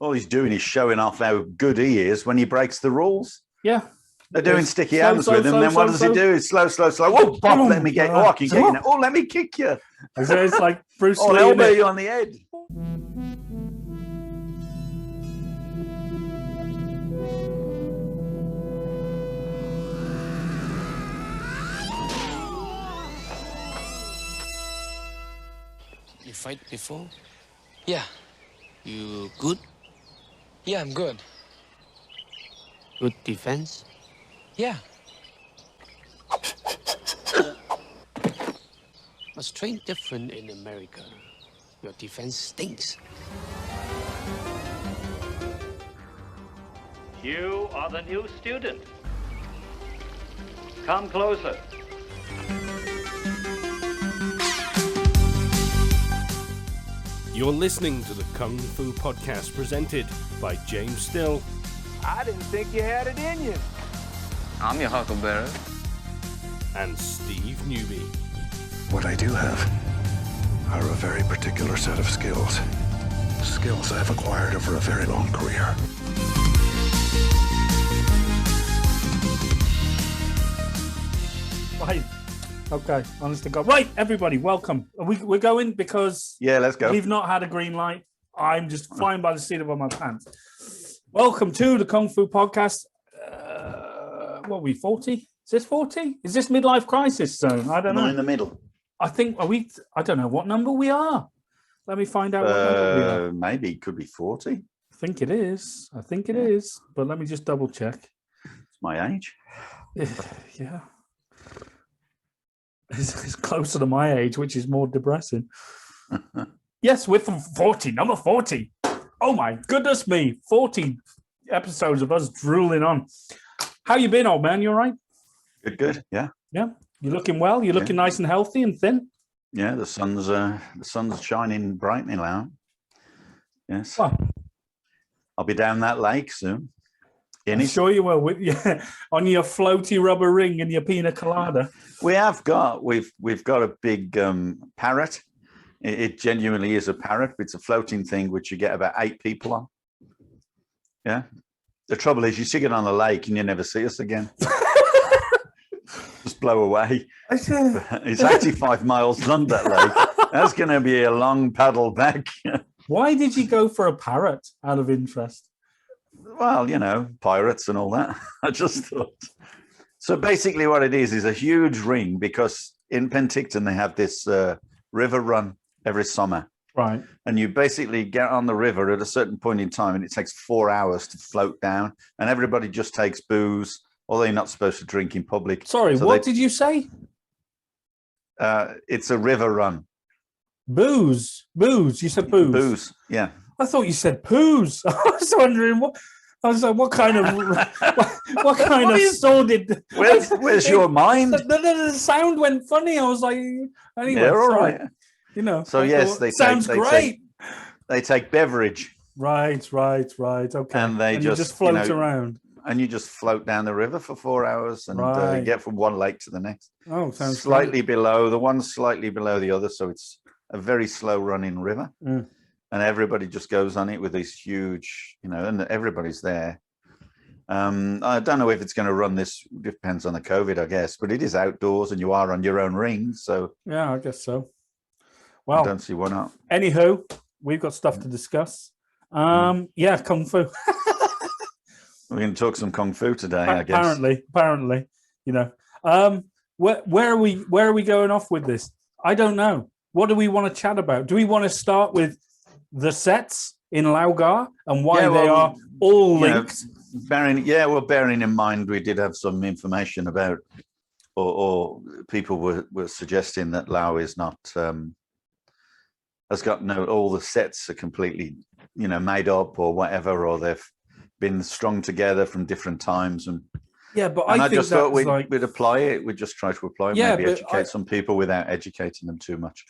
All he's doing is showing off how good he is when he breaks the rules. Yeah. They're doing sticky hands with him. Then what does he do? It's slow. Oh, Bob, let me get you. Oh, I can get you now. Oh, let me kick you. So it's like Bruce Lee. Oh, elbow you on the head. You fight before? Yeah. You good? Yeah, I'm good. Good defense? Yeah. Must train different in America. Your defense stinks. You are the new student. Come closer. You're listening to the Kung Fu Podcast presented by James Still. I didn't think you had it in you. I'm your huckleberry. And Steve Newby. What I do have are a very particular set of skills. Skills I've acquired over a very long career. Right. Okay, honest to God. Right, everybody, welcome. We're going because let's go. We've not had a green light. I'm just flying by the seat of my pants. Welcome to the Kung Fu Podcast. What are we, 40? Is this 40? Is this midlife crisis zone? I don't know. In the middle. I think, I don't know what number we are. Let me find out what number we are. Maybe it could be 40. I think it is. But let me just double check. It's my age. Yeah. It's closer to my age, which is more depressing. Yes, we're from 40, number 40. Oh my goodness me, 40 episodes of us drooling on. How you been, old man? You all right? Good. Yeah. Yeah. You looking well? You looking nice and healthy and thin? Yeah, the sun's shining brightly now. Yes. Oh. I'll be down that lake soon. I'm sure you will, on your floaty rubber ring and your pina colada. We've got a big parrot. It genuinely is a parrot. It's a floating thing which you get about 8 people on. Yeah. The trouble is you stick it on the lake and you never see us again. Just blow away. It's 85 miles long, that lake. That's going to be a long paddle back. Why did you go for a parrot out of interest? Well, pirates and all that. I just thought. So basically what it is a huge ring, because in Penticton they have this river run every summer. Right. And you basically get on the river at a certain point in time and it takes 4 hours to float down and everybody just takes booze, although you're not supposed to drink in public. Sorry, so what did you say? It's a river run. Booze. You said booze. Booze, yeah. I thought you said poos. I was wondering what. I was like, what kind of what kind of sordid? Where's your mind? The sound went funny. I was like, anyway, yeah, all right. So yes, they sounds great. They take beverage. Right. Okay. And they just float around. And you just float down the river for 4 hours and get from one lake to the next. Oh, sounds slightly below. The one's slightly below the other, so it's a very slow running river. Mm. And everybody just goes on it with these huge, and everybody's there. I don't know if it's going to run this. Depends on the COVID, I guess. But it is outdoors, and you are on your own ring, so yeah, I guess so. Well, I don't see why not. Anywho, we've got stuff to discuss. Yeah, Kung Fu. We're going to talk some Kung Fu today, I guess. Apparently, where are we going off with this? I don't know. What do we want to chat about? Do we want to start with the sets in Laogar and why they are all linked? Bearing in mind we did have some information about, or people were suggesting that Lao is not has got all the sets are completely made up or whatever, or they've been strung together from different times and. Yeah, but I just thought we'd apply it. We'd just try to apply, maybe educate some people without educating them too much.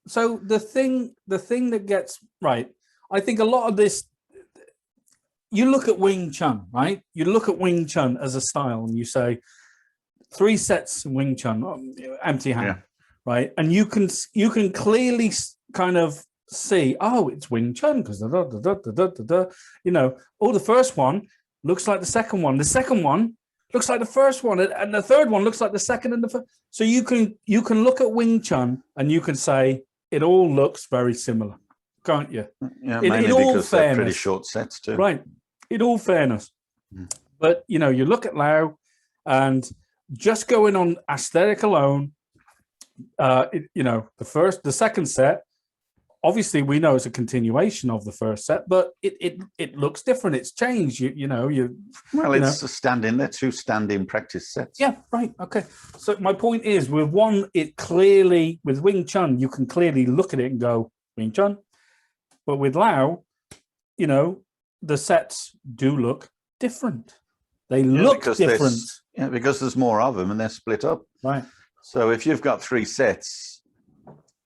So the thing that gets right, I think a lot of this. You look at Wing Chun, right? You look at Wing Chun as a style, and you say 3 sets in Wing Chun, empty hand, right? And you can clearly kind of see, oh, it's Wing Chun because you know, oh, the first one looks like the second one. The second one looks like the first one, and the third one looks like the second and the first. So you can look at Wing Chun and you can say it all looks very similar, can't you? Yeah, mainly because they're pretty short sets too. Right. In all fairness. But, you know, you look at Lau and just going on aesthetic alone, you know, the second set, obviously we know it's a continuation of the first set, but it looks different. It's changed. They're two standing practice sets. Yeah, right. Okay. So my point is, with one, with Wing Chun, you can clearly look at it and go, Wing Chun. But with Lau, you know, the sets do look different. They look different. Because there's more of them and they're split up. Right. So if you've got 3 sets,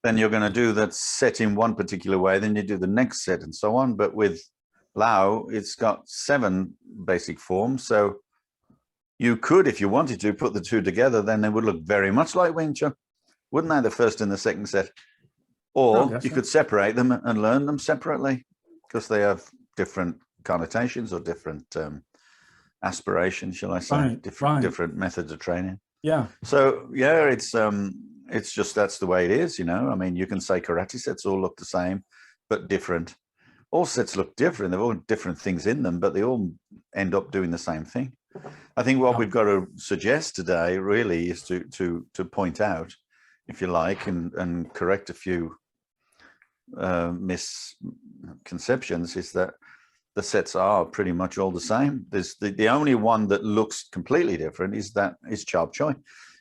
then you're going to do that set in one particular way, then you do the next set and so on. But with Lau, it's got 7 basic forms. So you could, if you wanted to, put the 2 together, then they would look very much like Wing Chun. Wouldn't they, the first and the second set? Or you could separate them and learn them separately because they have different connotations or different aspirations, shall I say, different methods of training. Yeah. So yeah, it's just that's the way it is, you know. I mean, you can say karate sets all look the same, but different. All sets look different. They've all different things in them, but they all end up doing the same thing. I think what we've got to suggest today really is to point out, if you like, and correct a few misconceptions, is that the sets are pretty much all the same. There's the only one that looks completely different is Chop Choi,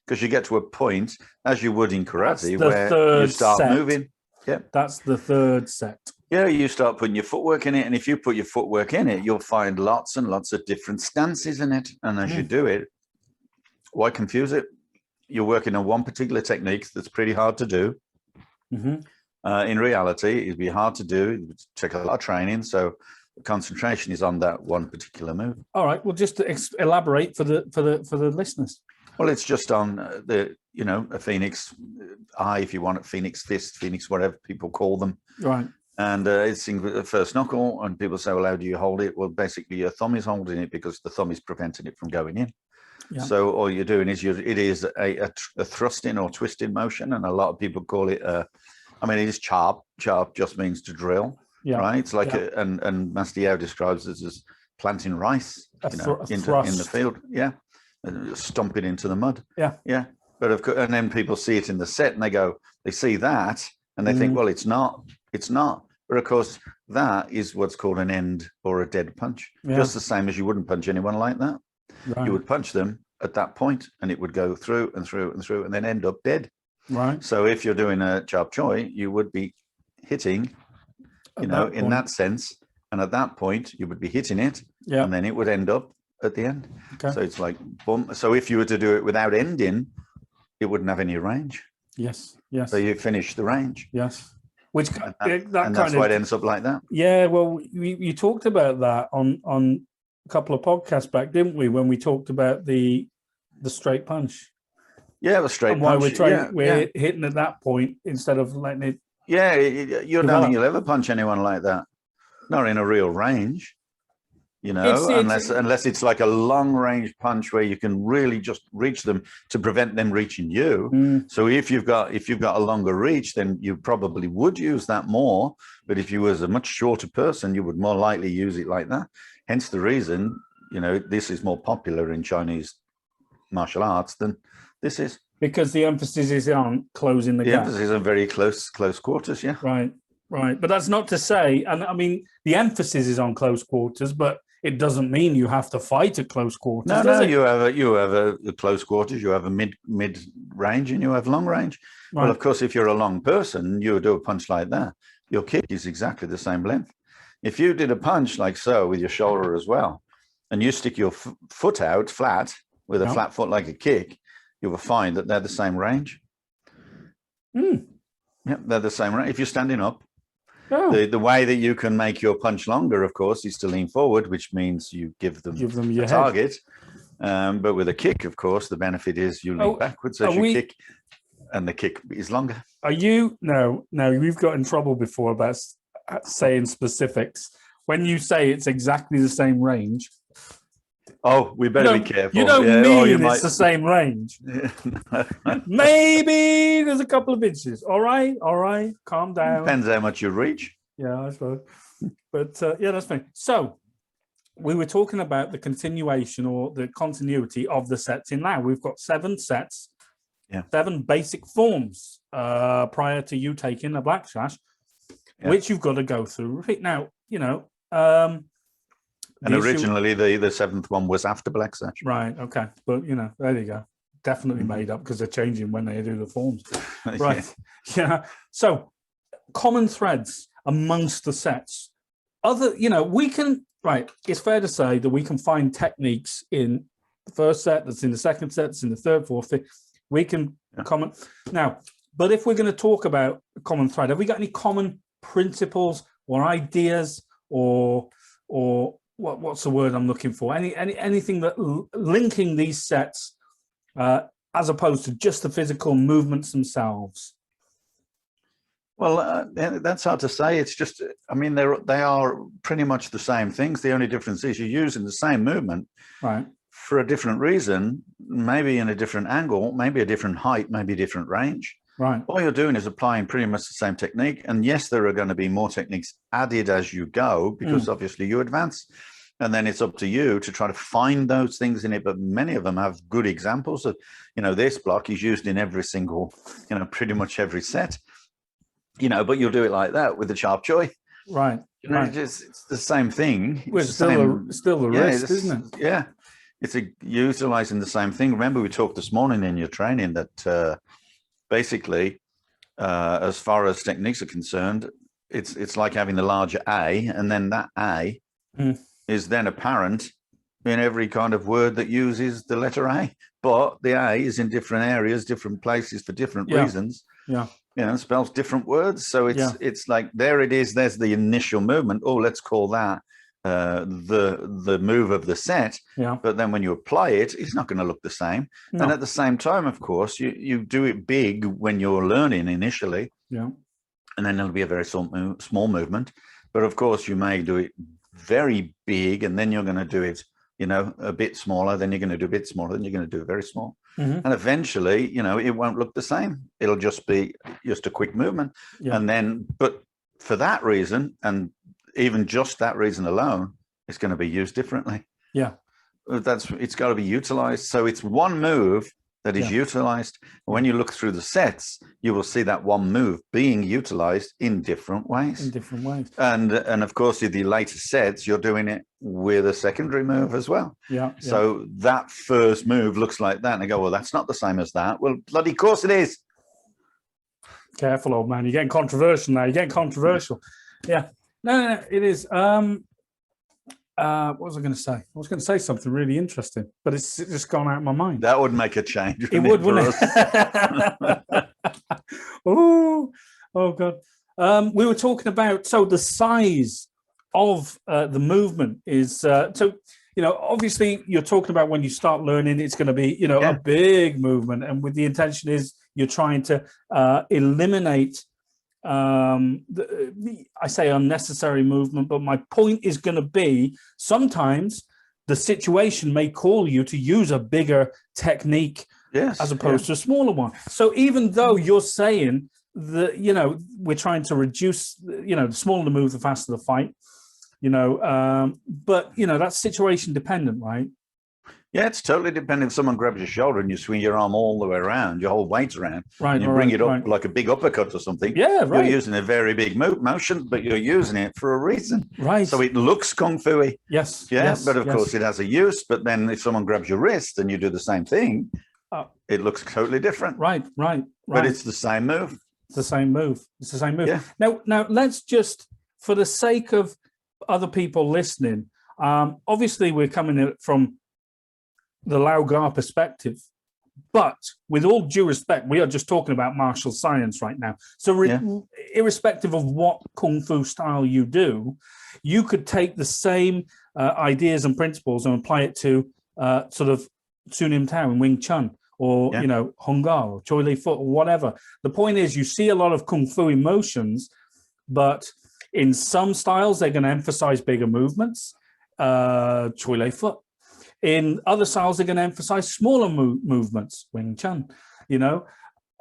because you get to a point, as you would in karate, where you start moving. Yeah, that's the third set. Yeah, you start putting your footwork in it, and if you put your footwork in it, you'll find lots and lots of different stances in it. And as you do it, why confuse it? You're working on one particular technique that's pretty hard to do. In reality, it'd be hard to do. It would take a lot of training. So the concentration is on that one particular move. All right. Well, just to elaborate for the listeners. Well, it's just on a Phoenix eye, if you want it, Phoenix fist, Phoenix, whatever people call them. Right. And it's in the first knuckle, and people say, well, how do you hold it? Well, basically your thumb is holding it because the thumb is preventing it from going in. Yeah. So all you're doing is it is a thrusting or twisting motion, and a lot of people call it it is chop. Chop just means to drill. Yeah. Right. It's like and Master Yao describes it as planting rice, in the field. Yeah. Stomp it into the mud. Yeah. Yeah. But of course, and then people see it in the set and they see that and they think, well, it's not. But of course, that is what's called an end or a dead punch. Yeah. Just the same as you wouldn't punch anyone like that. Right. You would punch them at that point and it would go through and through and through and then end up dead. Right. So if you're doing a chop choi, you would be hitting, in that sense. And at that point, you would be hitting it. Yeah. And then it would end up at the end. Okay. So it's like boom. So if you were to do it without ending, it wouldn't have any range. Yes. Yes. So you finish the range. Yes. Which that's why it ends up like that. Yeah. Well, you talked about that on a couple of podcasts back, didn't we? When we talked about the straight punch. Yeah, the straight punch. Why we're hitting at that point instead of letting it. Yeah, you don't think you'll ever punch anyone like that. Not in a real range. Unless it's like a long range punch where you can really just reach them to prevent them reaching you. So if you've got a longer reach, then you probably would use that more. But if you was a much shorter person, you would more likely use it like that. Hence the reason, this is more popular in Chinese martial arts than this is. Because the emphasis is on closing the gap. The emphasis is on very close quarters, yeah. Right. But that's not to say, and I mean, the emphasis is on close quarters, but it doesn't mean you have to fight at close quarters. No, you have a close quarters, you have a mid range, and you have long range. Right. Well, of course, if you're a long person, you do a punch like that. Your kick is exactly the same length. If you did a punch like so with your shoulder as well, and you stick your foot out flat with a flat foot like a kick, you will find that they're the same range. Yeah, they're the same range. If you're standing up. Oh. The way that you can make your punch longer, of course, is to lean forward, which means you give them your target. But with a kick, of course, the benefit is you lean backwards as you kick. and the kick is longer. Are you? No, we've got in trouble before about saying specifics. When you say it's exactly the same range. Oh, we better be careful. You don't mean might... it's the same range. Maybe there's a couple of inches. All right. Calm down. Depends how much you reach. Yeah, I suppose. But yeah, that's fine. So we were talking about the continuation or the continuity of the sets in now. We've got 7 sets, 7 basic forms prior to you taking a black sash, which you've got to go through. Repeat. Now, and originally the 7th one was after black sash. Right. Okay. But there you go. Definitely made up because they're changing when they do the forms. Right. Yeah. So common threads amongst the sets. We can, right. It's fair to say that we can find techniques in the first set, that's in the second set, that's in the third, fourth, fifth. We can comment now. But if we're going to talk about a common thread, have we got any common principles or ideas or what's the word I'm looking for? Anything that linking these sets as opposed to just the physical movements themselves? Well, that's hard to say. It's just, I mean, they are pretty much the same things. The only difference is you're using the same movement, right, for a different reason, maybe in a different angle, maybe a different height, maybe a different range. Right. All you're doing is applying pretty much the same technique. And yes, there are going to be more techniques added as you go, because obviously you advance. And then it's up to you to try to find those things in it. But many of them have good examples of, this block is used in every single, pretty much every set. But you'll do it like that with the sharp choy. Right. It's the same thing. Well, it's still the wrist, isn't it? Yeah. It's utilizing the same thing. Remember, we talked this morning in your training that basically, as far as techniques are concerned, it's like having the larger A, and then that A is then apparent in every kind of word that uses the letter A. But the A is in different areas, different places for different reasons. Yeah. Spells different words. So it's like, there it is. There's the initial movement. Oh, let's call that the move of the set. Yeah. But then when you apply it, it's not going to look the same. No. And at the same time, of course, you do it big when you're learning initially. Yeah. And then it'll be a very small movement. But of course, you may do it very big, and then you're going to do it, a bit smaller, then you're going to do a bit smaller, then you're going to do it very small. And eventually, it won't look the same. It'll just be just a quick movement. Yeah. And then, but for that reason, and even just that reason alone, it's going to be used differently. Yeah. It's got to be utilized. So it's one move that is utilized. When you look through the sets, you will see that one move being utilized in different ways. And of course, in the later sets, you're doing it with a secondary move as well. Yeah. So that first move looks like that, and they go, well, that's not the same as that. Well, bloody course it is. Careful, old man. You're getting controversial now. You're getting controversial. Yeah. No, it is. What was I going to say? I was going to say something really interesting, but it's just gone out of my mind. That would make a change. It would, wouldn't it? Oh God. We were talking about, the size of the movement is, obviously you're talking about when you start learning, it's going to be, a big movement. And with the intention is you're trying to eliminate I say unnecessary movement, but my point is going to be sometimes the situation may call you to use a bigger technique as opposed to a smaller one. So even though you're saying that, we're trying to reduce, the smaller the move, the faster the fight, but, that's situation dependent, right? Yeah, it's totally dependent. If someone grabs your shoulder and you swing your arm all the way around, your whole weight around, right, and you bring it up like a big uppercut or something. Yeah, right. You're using a very big motion, but you're using it for a reason. Right. So it looks kung fu-y. Yes. Yeah, yes, but of course it has a use. But then if someone grabs your wrist and you do the same thing, it looks totally different. Right. But it's the same move. It's the same move. Yeah. Now let's just, for the sake of other people listening, obviously we're coming in from the Lao Gar perspective, but with all due respect, we are just talking about martial science right now. So irrespective of what kung fu style you do, you could take the same ideas and principles and apply it to sort of Sunim Tao and Wing Chun, or Yeah. you know, Hung Gar or Choi Li Foot or whatever. The point is, you see a lot of kung fu emotions, but in some styles they're going to emphasize bigger movements. Choi Li Foot. In other styles, they're going to emphasize smaller movements. Wing Chun. You know.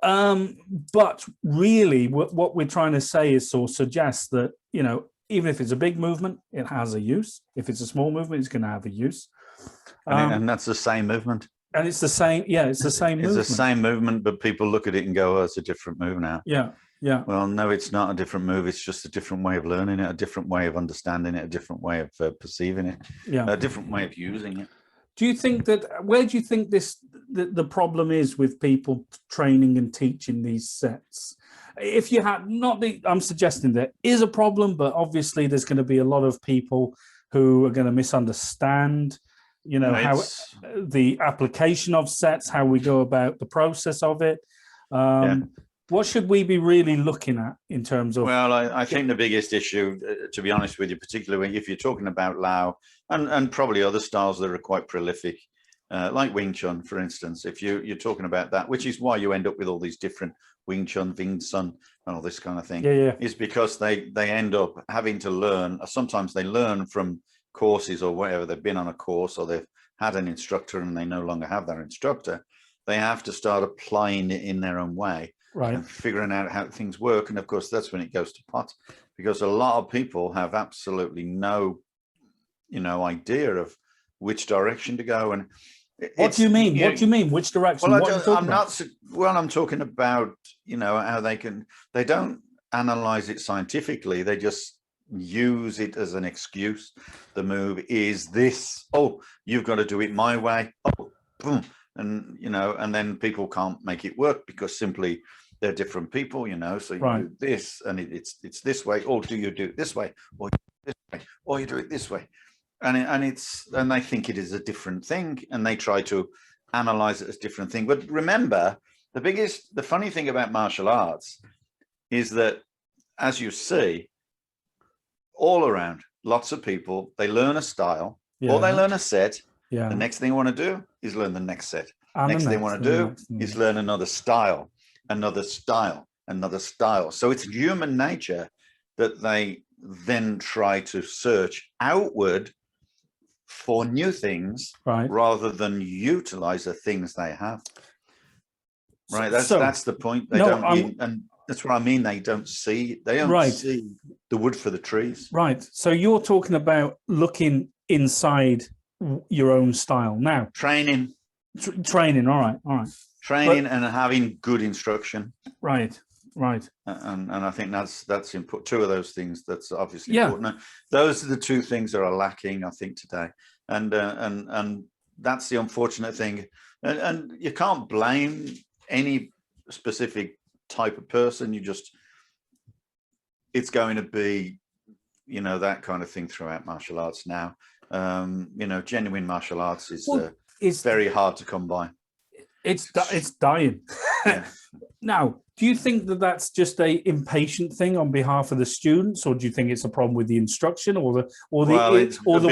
But really, what we're trying to say is or suggest that, you know, even if it's a big movement, it has a use. If it's a small movement, it's going to have a use. And that's the same movement. And it's the same. Yeah, it's the same It's movement. the same movement, but people look at it and go, oh, it's a different move now. Yeah, yeah. Well, no, it's not a different move. It's just a different way of learning it, a different way of understanding it, a different way of perceiving it, Yeah. a different way of using it. Do you think that, where do you think the problem is with people training and teaching these sets? If you had, I'm suggesting there is a problem, but obviously there's going to be a lot of people who are going to misunderstand, you know, how the application of sets, how we go about the process of it. What should we be really looking at in terms of? Well, I think the biggest issue, to be honest with you, particularly if you're talking about Lao and probably other styles that are quite prolific, like Wing Chun, for instance, if you're talking about that, which is why you end up with all these different Wing Chun, Wing Sun, and all this kind of thing, is because they end up having to learn, or sometimes they learn from courses or whatever. They've been on a course or they've had an instructor and they no longer have their instructor. They have to start applying it in their own way. Right. And figuring out how things work. And of course, that's when it goes to pot, because a lot of people have absolutely no, you know, idea of which direction to go. And what do you mean? What do you mean? Which direction? Well, I'm talking about, you know, how they don't analyze it scientifically. They just use it as an excuse. The move is this. Oh, you've got to do it my way. Oh, boom. And, you know, and then people can't make it work because simply they're different people, you know, so you do this and it's this way, or do you do it this way, or this way, or you do it this way, and they think it is a different thing, and they try to analyze it as different thing. But remember, the funny thing about martial arts is that, as you see, all around, lots of people, they learn a style or they learn a set. Yeah. The next thing they want to do is learn the next set. Next thing they want to do is learn another style, another style, another style. So it's human nature that they then try to search outward for new things, rather than utilize the things they have. Right. That's the point. They don't, and that's what I mean. They don't see see the wood for the trees. Right. So you're talking about looking inside your own style now. Training. Training. All right. Training and having good instruction. Right. And I think that's important. Two of those things that's obviously important. Those are the two things that are lacking, I think, today. And that's the unfortunate thing. And you can't blame any specific type of person. It's going to be, you know, that kind of thing throughout martial arts now. You know, genuine martial arts is very hard to come by. It's dying. Now, do you think that that's just a impatient thing on behalf of the students, or do you think it's a problem with the instruction, or the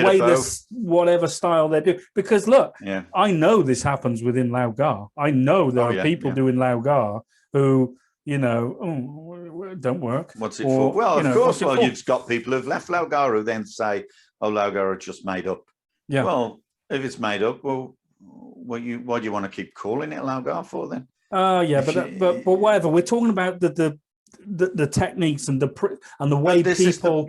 way this whatever style they do? Because look, I know this happens within Lao Gar. I know there are people doing Lao Gar who, you know, don't work. What's it for? Well, of course. Well, you've got people who've left Lao Gar who then say, "Oh, Lao Gar are just made up." Yeah. Well, if it's made up, well, why do you want to keep calling it Lao Gar for then? But whatever. We're talking about the techniques and the way this people.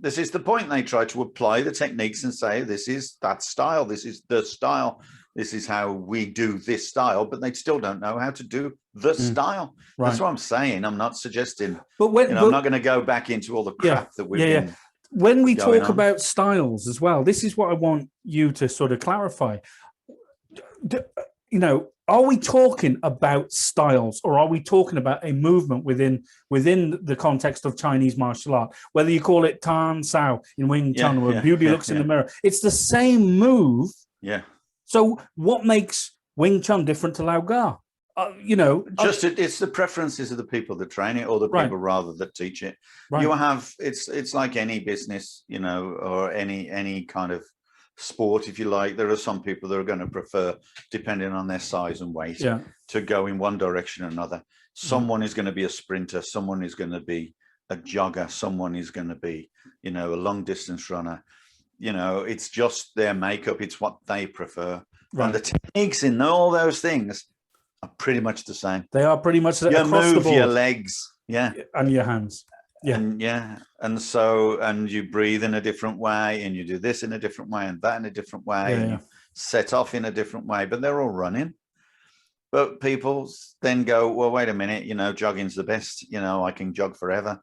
This is the point. They try to apply the techniques and say this is that style. This is the style. This is how we do this style. But they still don't know how to do the style. Right. That's what I'm saying. I'm not suggesting. But I'm not going to go back into all the crap that we've been. When we talk about styles as well, this is what I want you to sort of clarify. You know, are we talking about styles, or are we talking about a movement within the context of Chinese martial art? Whether you call it Tan Sao in Wing Chun or Beauty Looks in the Mirror, it's the same move. Yeah. So what makes Wing Chun different to Lao Gar? You know, it's the preferences of the people that train it, or the people rather that teach it. Right. You have it's like any business, you know, or any kind of sport, if you like, there are some people that are going to prefer, depending on their size and weight, to go in one direction or another. Someone is going to be a sprinter, someone is going to be a jogger, someone is going to be, you know, a long distance runner. You know, it's just their makeup, it's what they prefer. Right. And the techniques in all those things are pretty much the same. They are pretty much you across move the board. your legs, and your hands. And so, and you breathe in a different way, and you do this in a different way, and that in a different way, and you set off in a different way, but they're all running. But people then go, well, wait a minute, you know, jogging's the best, you know, I can jog forever,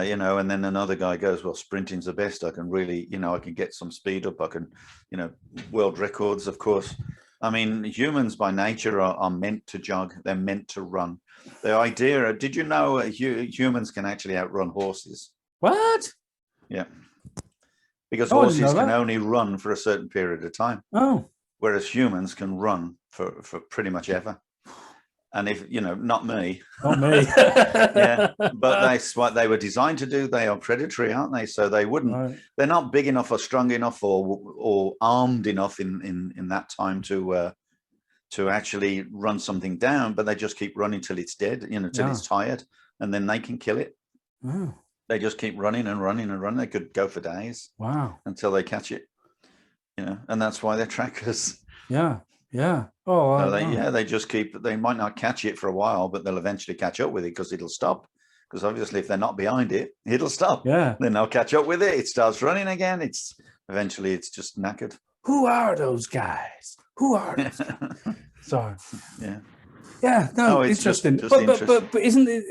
you know, and then another guy goes, well, sprinting's the best, I can really, you know, I can get some speed up, I can, you know, world records, of course. I mean, humans by nature are meant to jog, they're meant to run. The idea, did you know humans can actually outrun horses? What? Yeah. Because horses can only run for a certain period of time. Oh. Whereas humans can run for pretty much ever. And if, you know, not me. Not me. Yeah. But that's what they were designed to do. They are predatory, aren't they? So they wouldn't, they're not big enough or strong enough or armed enough in that time to actually run something down, but they just keep running till it's dead, you know, till it's tired, and then they can kill it. Wow. They just keep running and running and running. They could go for days. Wow. Until they catch it, you know, and that's why they're trackers. Yeah. Yeah. Oh, so they just keep, they might not catch it for a while, but they'll eventually catch up with it because it'll stop. Because obviously if they're not behind it, it'll stop. Yeah. Then they'll catch up with it. It starts running again. Eventually it's just knackered. Who are those guys? Who are those guys? Sorry. Yeah. Yeah. No, it's interesting. Just interesting. But isn't it?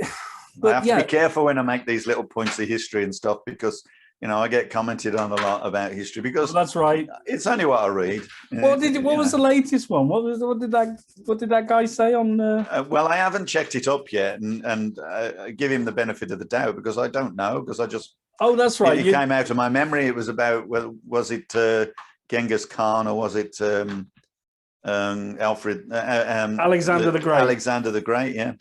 But I have to be careful when I make these little points of history and stuff, because, you know, I get commented on a lot about history because that's right. It's only what I read. What was the latest one? What did that guy say on? Well, I haven't checked it up yet, and give him the benefit of the doubt because I don't know, because I just. Oh, that's right. It came out of my memory. It was about, well, was it Genghis Khan or was it Alfred Alexander the Great? Alexander the Great, yeah.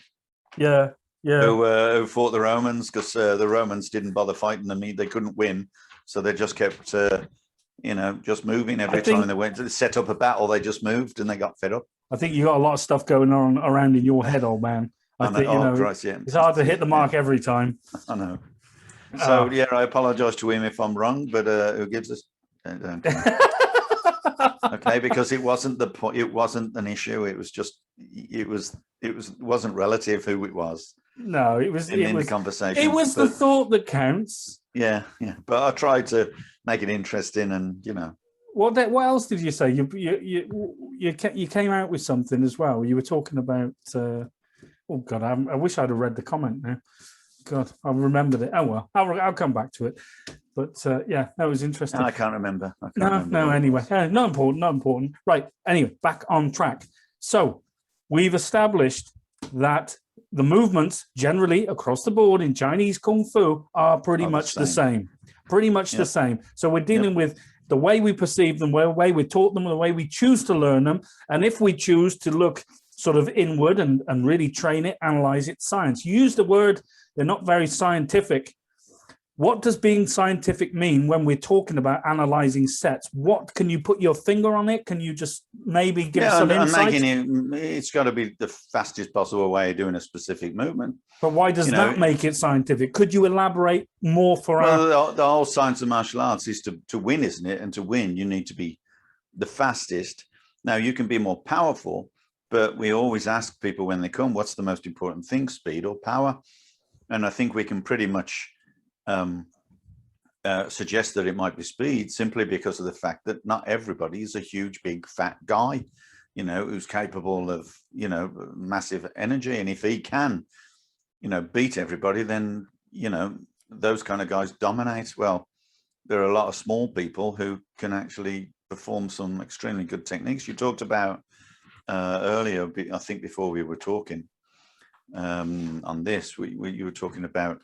Yeah. Yeah, who fought the Romans because the Romans didn't bother fighting them. They couldn't win, so they just kept, you know, just moving every time they went to set up a battle. They just moved and they got fed up. I think you got a lot of stuff going on around in your head, old man. I think you know, Christ, it's hard to hit the mark every time. I know. So I apologise to him if I'm wrong, but who gives us? Okay, because it wasn't the point. It wasn't an issue. It was just. It wasn't relative who it was. No, it was in the conversation. It was the thought that counts. Yeah. But I tried to make it interesting, and you know. What else did you say? You came out with something as well. You were talking about. Oh God, I wish I'd have read the comment now. God, I remembered it. Oh well, I'll come back to it. But that was interesting. No, I can't remember. Anyway, not important. Right. Anyway, back on track. So we've established that the movements generally across the board in Chinese Kung Fu are pretty much the same. Pretty much the same. So we're dealing with the way we perceive them, the way we taught them, the way we choose to learn them. And if we choose to look sort of inward and really train it, analyze it, science. Use the word, they're not very scientific. What does being scientific mean when we're talking about analyzing sets? What can you put your finger on it? Can you just maybe give us some insight? It's got to be the fastest possible way of doing a specific movement. But why does that make it scientific? Could you elaborate more for the whole science of martial arts is to win, isn't it? And to win, you need to be the fastest. Now, you can be more powerful, but we always ask people when they come, what's the most important thing, speed or power? And I think we can pretty much suggest that it might be speed simply because of the fact that not everybody is a huge, big, fat guy, you know, who's capable of, you know, massive energy. And if he can, you know, beat everybody, then, you know, those kind of guys dominate. Well, there are a lot of small people who can actually perform some extremely good techniques. You talked about earlier, I think before we were talking on this, you were talking about,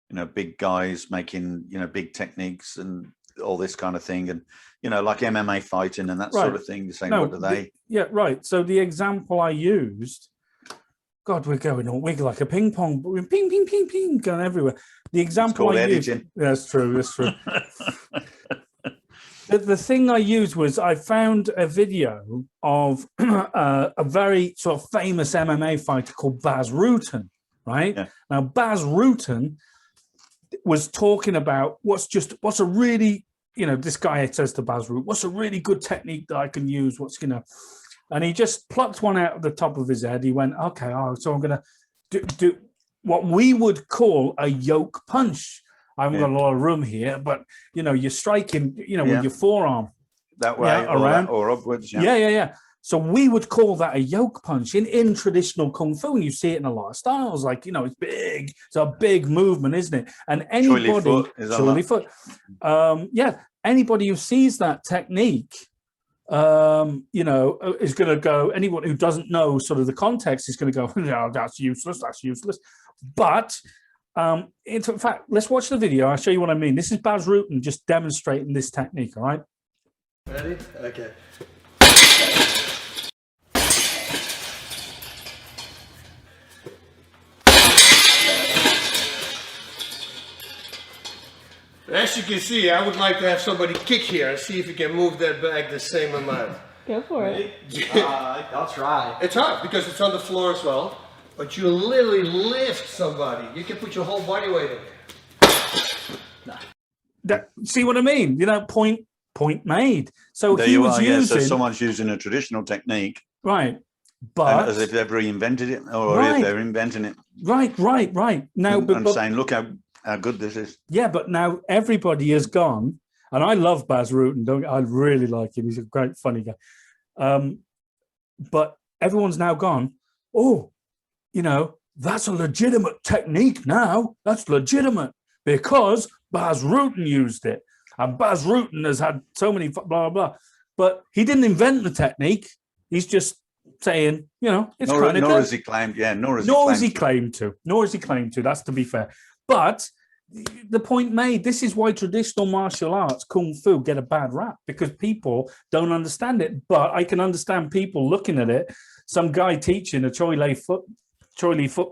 you know, big guys making, you know, big techniques and all this kind of thing. And, you know, like MMA fighting and that sort of thing. You're saying, what do they? Right. So the example I used, God, we're like a ping pong, ping, ping, ping, ping, going everywhere. The example I used. Editing. That's true. The thing I used was I found a video of a very sort of famous MMA fighter called Baz Rutten, right? Yeah. Now, Baz Rutten was talking about what's a really, this guy says to Baz Rutten, what's a really good technique that I can use? And he just plucked one out of the top of his head. He went, okay, so I'm going to do what we would call a yoke punch. I haven't got a lot of room here, but you're striking, with your forearm that way around or upwards. Yeah. So we would call that a yoke punch in traditional kung fu, and you see it in a lot of styles. Like it's big, it's a big movement, isn't it? And anybody, anybody who sees that technique, is going to go. Anyone who doesn't know sort of the context is going to go, no, that's useless. But in fact, let's watch the video. I'll show you what I mean. This is Baz Rutten just demonstrating this technique. All right. Ready? Okay. As you can see, I would like to have somebody kick here and see if you can move that bag the same amount. Go for it. I'll try. It's hard because it's on the floor as well. But you literally lift somebody. You can put your whole body weight in there. See what I mean? Point made. So there he you was are, using. So someone's using a traditional technique, right? But as if they've reinvented it, or if they're inventing it. Right. Now, I'm saying, look how good this is. Yeah, but now everybody has gone, and I love Baz Rutten. I really like him. He's a great, funny guy. But everyone's now gone. Oh, that's a legitimate technique now. That's legitimate because Baz Rutten used it. And Baz Rutten has had so many blah, blah, blah. But he didn't invent the technique. He's just saying, it's kind of nor has he claimed, nor has he claimed to. That's to be fair. But the point made, this is why traditional martial arts, kung fu, get a bad rap, because people don't understand it. But I can understand people looking at it. Some guy teaching a Choi Li foot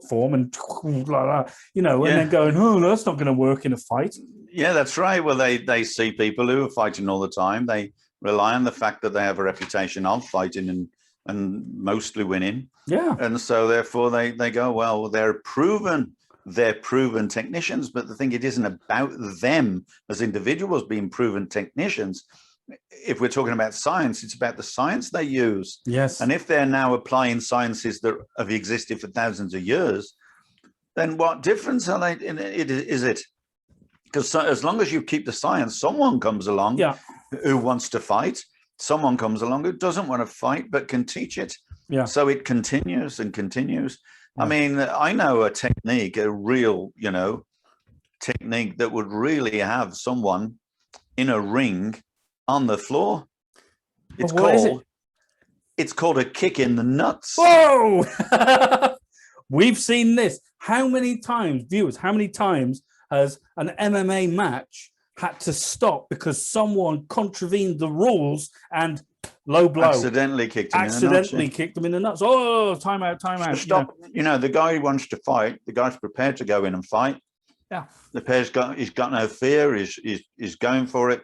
form and blah, blah, and then going, oh, that's not going to work in a fight. Yeah, that's right. Well, they see people who are fighting all the time. They rely on the fact that they have a reputation of fighting and mostly winning. Yeah. And so therefore they go, well, they're proven technicians. But the thing, it isn't about them as individuals being proven technicians. If we're talking about science, it's about the science they use. Yes. And if they're now applying sciences that have existed for thousands of years, then what difference is it? Because as long as you keep the science, someone comes along who wants to fight. Someone comes along who doesn't want to fight but can teach it. Yeah. So it continues and continues. Yeah. I mean, I know a technique, a real, technique that would really have someone in a ring on the floor. It's called a kick in the nuts. Whoa! We've seen this. How many times has an MMA match had to stop because someone contravened the rules and low blow? Accidentally kicked them in the nuts. Oh, time out. Stop. The guy who wants to fight, the guy's prepared to go in and fight. Yeah. He's got no fear. He's going for it.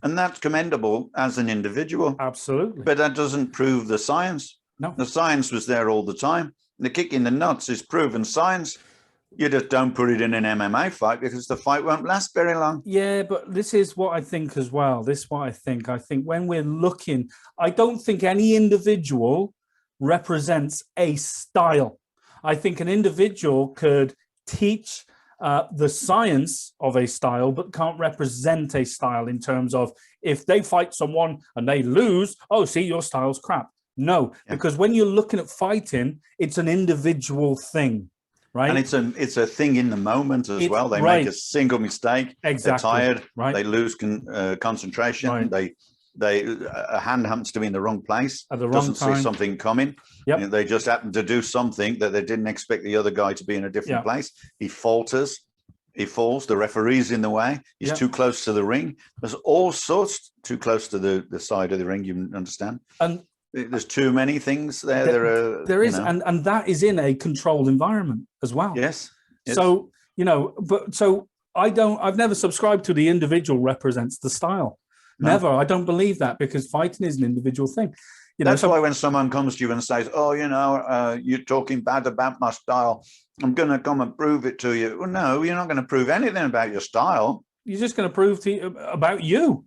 And that's commendable as an individual. Absolutely. But that doesn't prove the science. No. The science was there all the time. The kick in the nuts is proven science. You just don't put it in an MMA fight because the fight won't last very long. Yeah, but this is what I think as well. I think when we're looking, I don't think any individual represents a style. I think an individual could teach the science of a style, but can't represent a style in terms of if they fight someone and they lose, oh, see, your style's crap. No, because when you're looking at fighting, it's an individual thing. Right. And it's a thing in the moment as well. They make a single mistake. Exactly. They're tired. Right. They lose concentration. Right. A hand happens to be in the wrong place. At the wrong doesn't time. see something coming. Yep. They just happen to do something that they didn't expect the other guy to be in a different place. He falters. He falls. The referee's in the way. He's too close to the ring. There's all sorts too close to the side of the ring. You understand? And there's too many things there. There is, and that is in a controlled environment as well. Yes. So I've never subscribed to the individual represents the style. Never. I don't believe that, because fighting is an individual thing. You know, That's why when someone comes to you and says, "Oh, you're talking bad about my style, I'm going to come and prove it to you." Well, no, you're not going to prove anything about your style. You're just going to prove about you.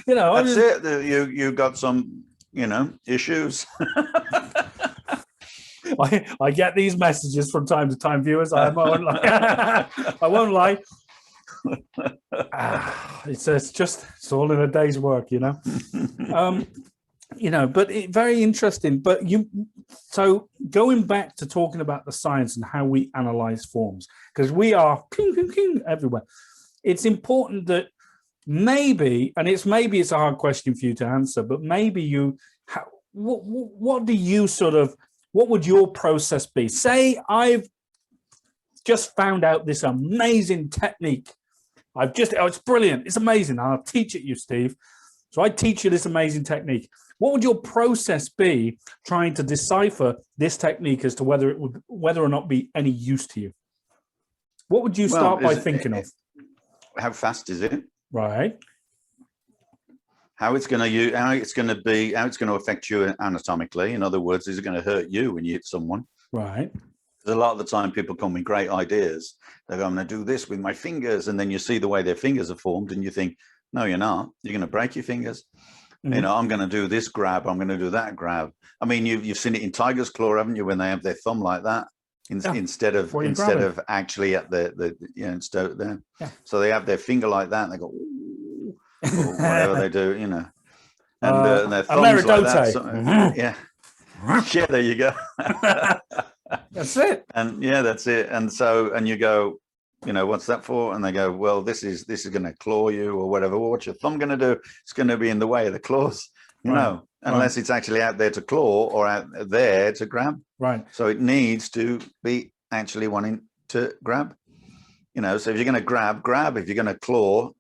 You know, that's it. You got some, issues. I get these messages from time to time, viewers. I won't lie. I won't lie. It's all in a day's work, But very interesting. But so going back to talking about the science and how we analyze forms, because we are everywhere. It's important that maybe it's a hard question for you to answer, but maybe what would your process be? Say I've just found out this amazing technique. It's brilliant. It's amazing. I'll teach it you, Steve. So I teach you this amazing technique. What would your process be trying to decipher this technique as to whether or not be any use to you? What would you start by thinking of? How fast is it? Right. How it's going to affect you anatomically. In other words, is it going to hurt you when you hit someone? Right. Because a lot of the time people come with great ideas. They go, "I'm going to do this with my fingers," and then you see the way their fingers are formed, and you think, "No, you're not. You're going to break your fingers." Mm-hmm. I'm going to do this grab. I'm going to do that grab. I mean, you've seen it in tiger's claw, haven't you? When they have their thumb like that. Instead of actually at instead there. Yeah. So they have their finger like that and they go, "Ooh," or whatever they do, and their thumbs like that. So, yeah, there you go. That's it. And that's it. And you go, what's that for? And they go, "Well, this is going to claw you or whatever." Well, what's your thumb going to do? It's going to be in the way of the claws. No, unless it's actually out there to claw or out there to grab. Right. So it needs to be actually wanting to grab. So if you're going to grab. If you're going to claw.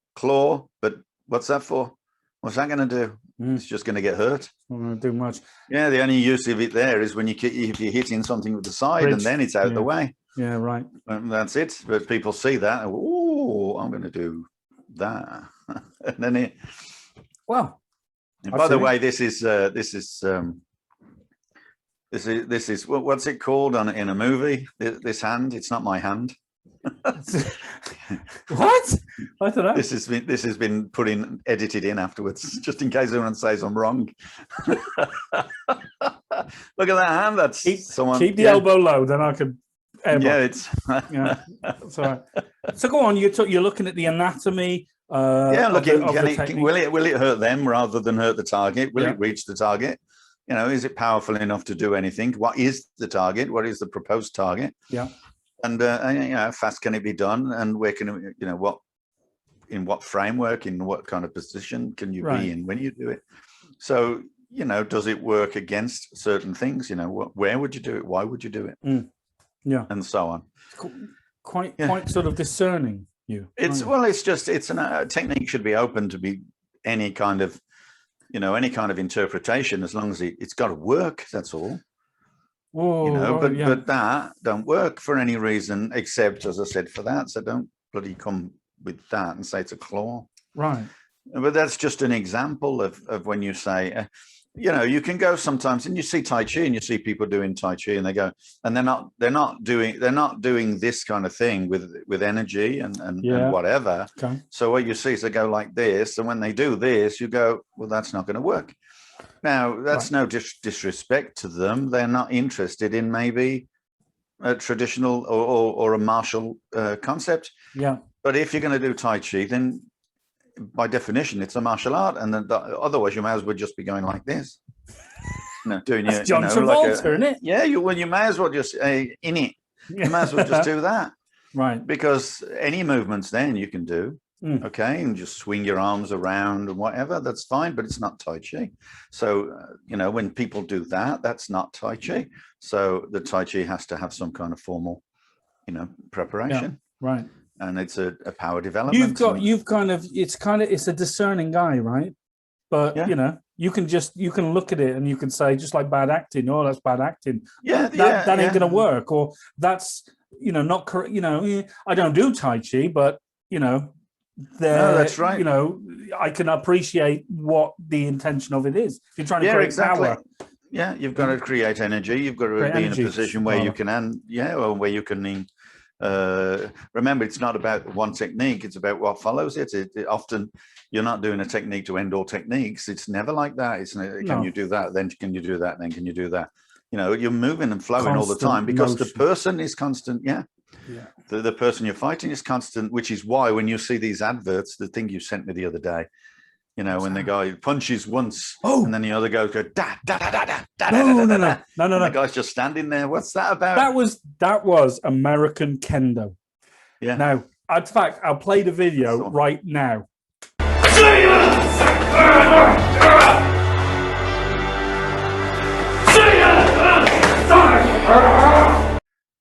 But what's that for? What's that going to do? It's just going to get hurt. Not going to do much. Yeah, the only use of it there is when if you're hitting something with the side, and then it's out of the way. Yeah, right. And that's it. But people see that. Oh, I'm going to do that. And then by the way, this is what's it called in a movie? This hand. It's not my hand. What? I don't know. This has been edited in afterwards, just in case anyone says I'm wrong. Look at that hand. That's someone. Keep the elbow low, then I could. It's that's all right. So go on. You're looking at the anatomy. Looking. Will it hurt them rather than hurt the target? Will it reach the target? Is it powerful enough to do anything? What is the target? What is the proposed target? Yeah. And how fast can it be done? And where can in what framework, in what kind of position can you be in when you do it? So does it work against certain things? Where would you do it? Why would you do it? Yeah, and so on. Quite sort of discerning. It's a technique should be open to be any kind of interpretation, as long as it's got to work. That's all. But that don't work for any reason except, as I said, for that. So don't bloody come with that and say it's a claw. Right. But that's just an example of when you say, you can go sometimes and you see Tai Chi and you see people doing Tai Chi and they go, and they're not doing this kind of thing with energy and whatever. Okay. So what you see is they go like this, and when they do this, you go, well, that's not going to work. Now, that's no disrespect to them. They're not interested in maybe a traditional or a martial concept. Yeah. But if you're going to do Tai Chi, then by definition, it's a martial art. And then otherwise, you may as well just be going like this. Doing That's John Travolta, isn't it? Yeah, you may as well just, in it, you may as well just do that. Right. Because any movements then you can do. Okay, and just swing your arms around and whatever, that's fine, but it's not Tai Chi. So, when people do that, that's not Tai Chi. So the Tai Chi has to have some kind of formal, preparation. Yeah, right. And it's a power development. It's a discerning guy, right? But, you can look at it and you can say, just like bad acting, oh, that's bad acting. That ain't going to work. Or that's, not correct. I don't do Tai Chi, but, that's right. You know, I can appreciate what the intention of it is. If you're trying to create power. Yeah, you've got to create energy. You've got to be in a position where you can, or where you can. Remember, it's not about one technique; it's about what follows it. Often, you're not doing a technique to end all techniques. It's never like that. It's can you do that? Then can you do that? Then can you do that? You know, you're moving and flowing all the time because the person is constant. Yeah. The person you're fighting is constant, which is why when you see these adverts, the thing you sent me the other day. You know, when the guy punches once, and then the other guy goes da da da da da da. No. The guy's just standing there. What's that about? That was American Kendo. Yeah. Now, in fact, I'll play the video right now.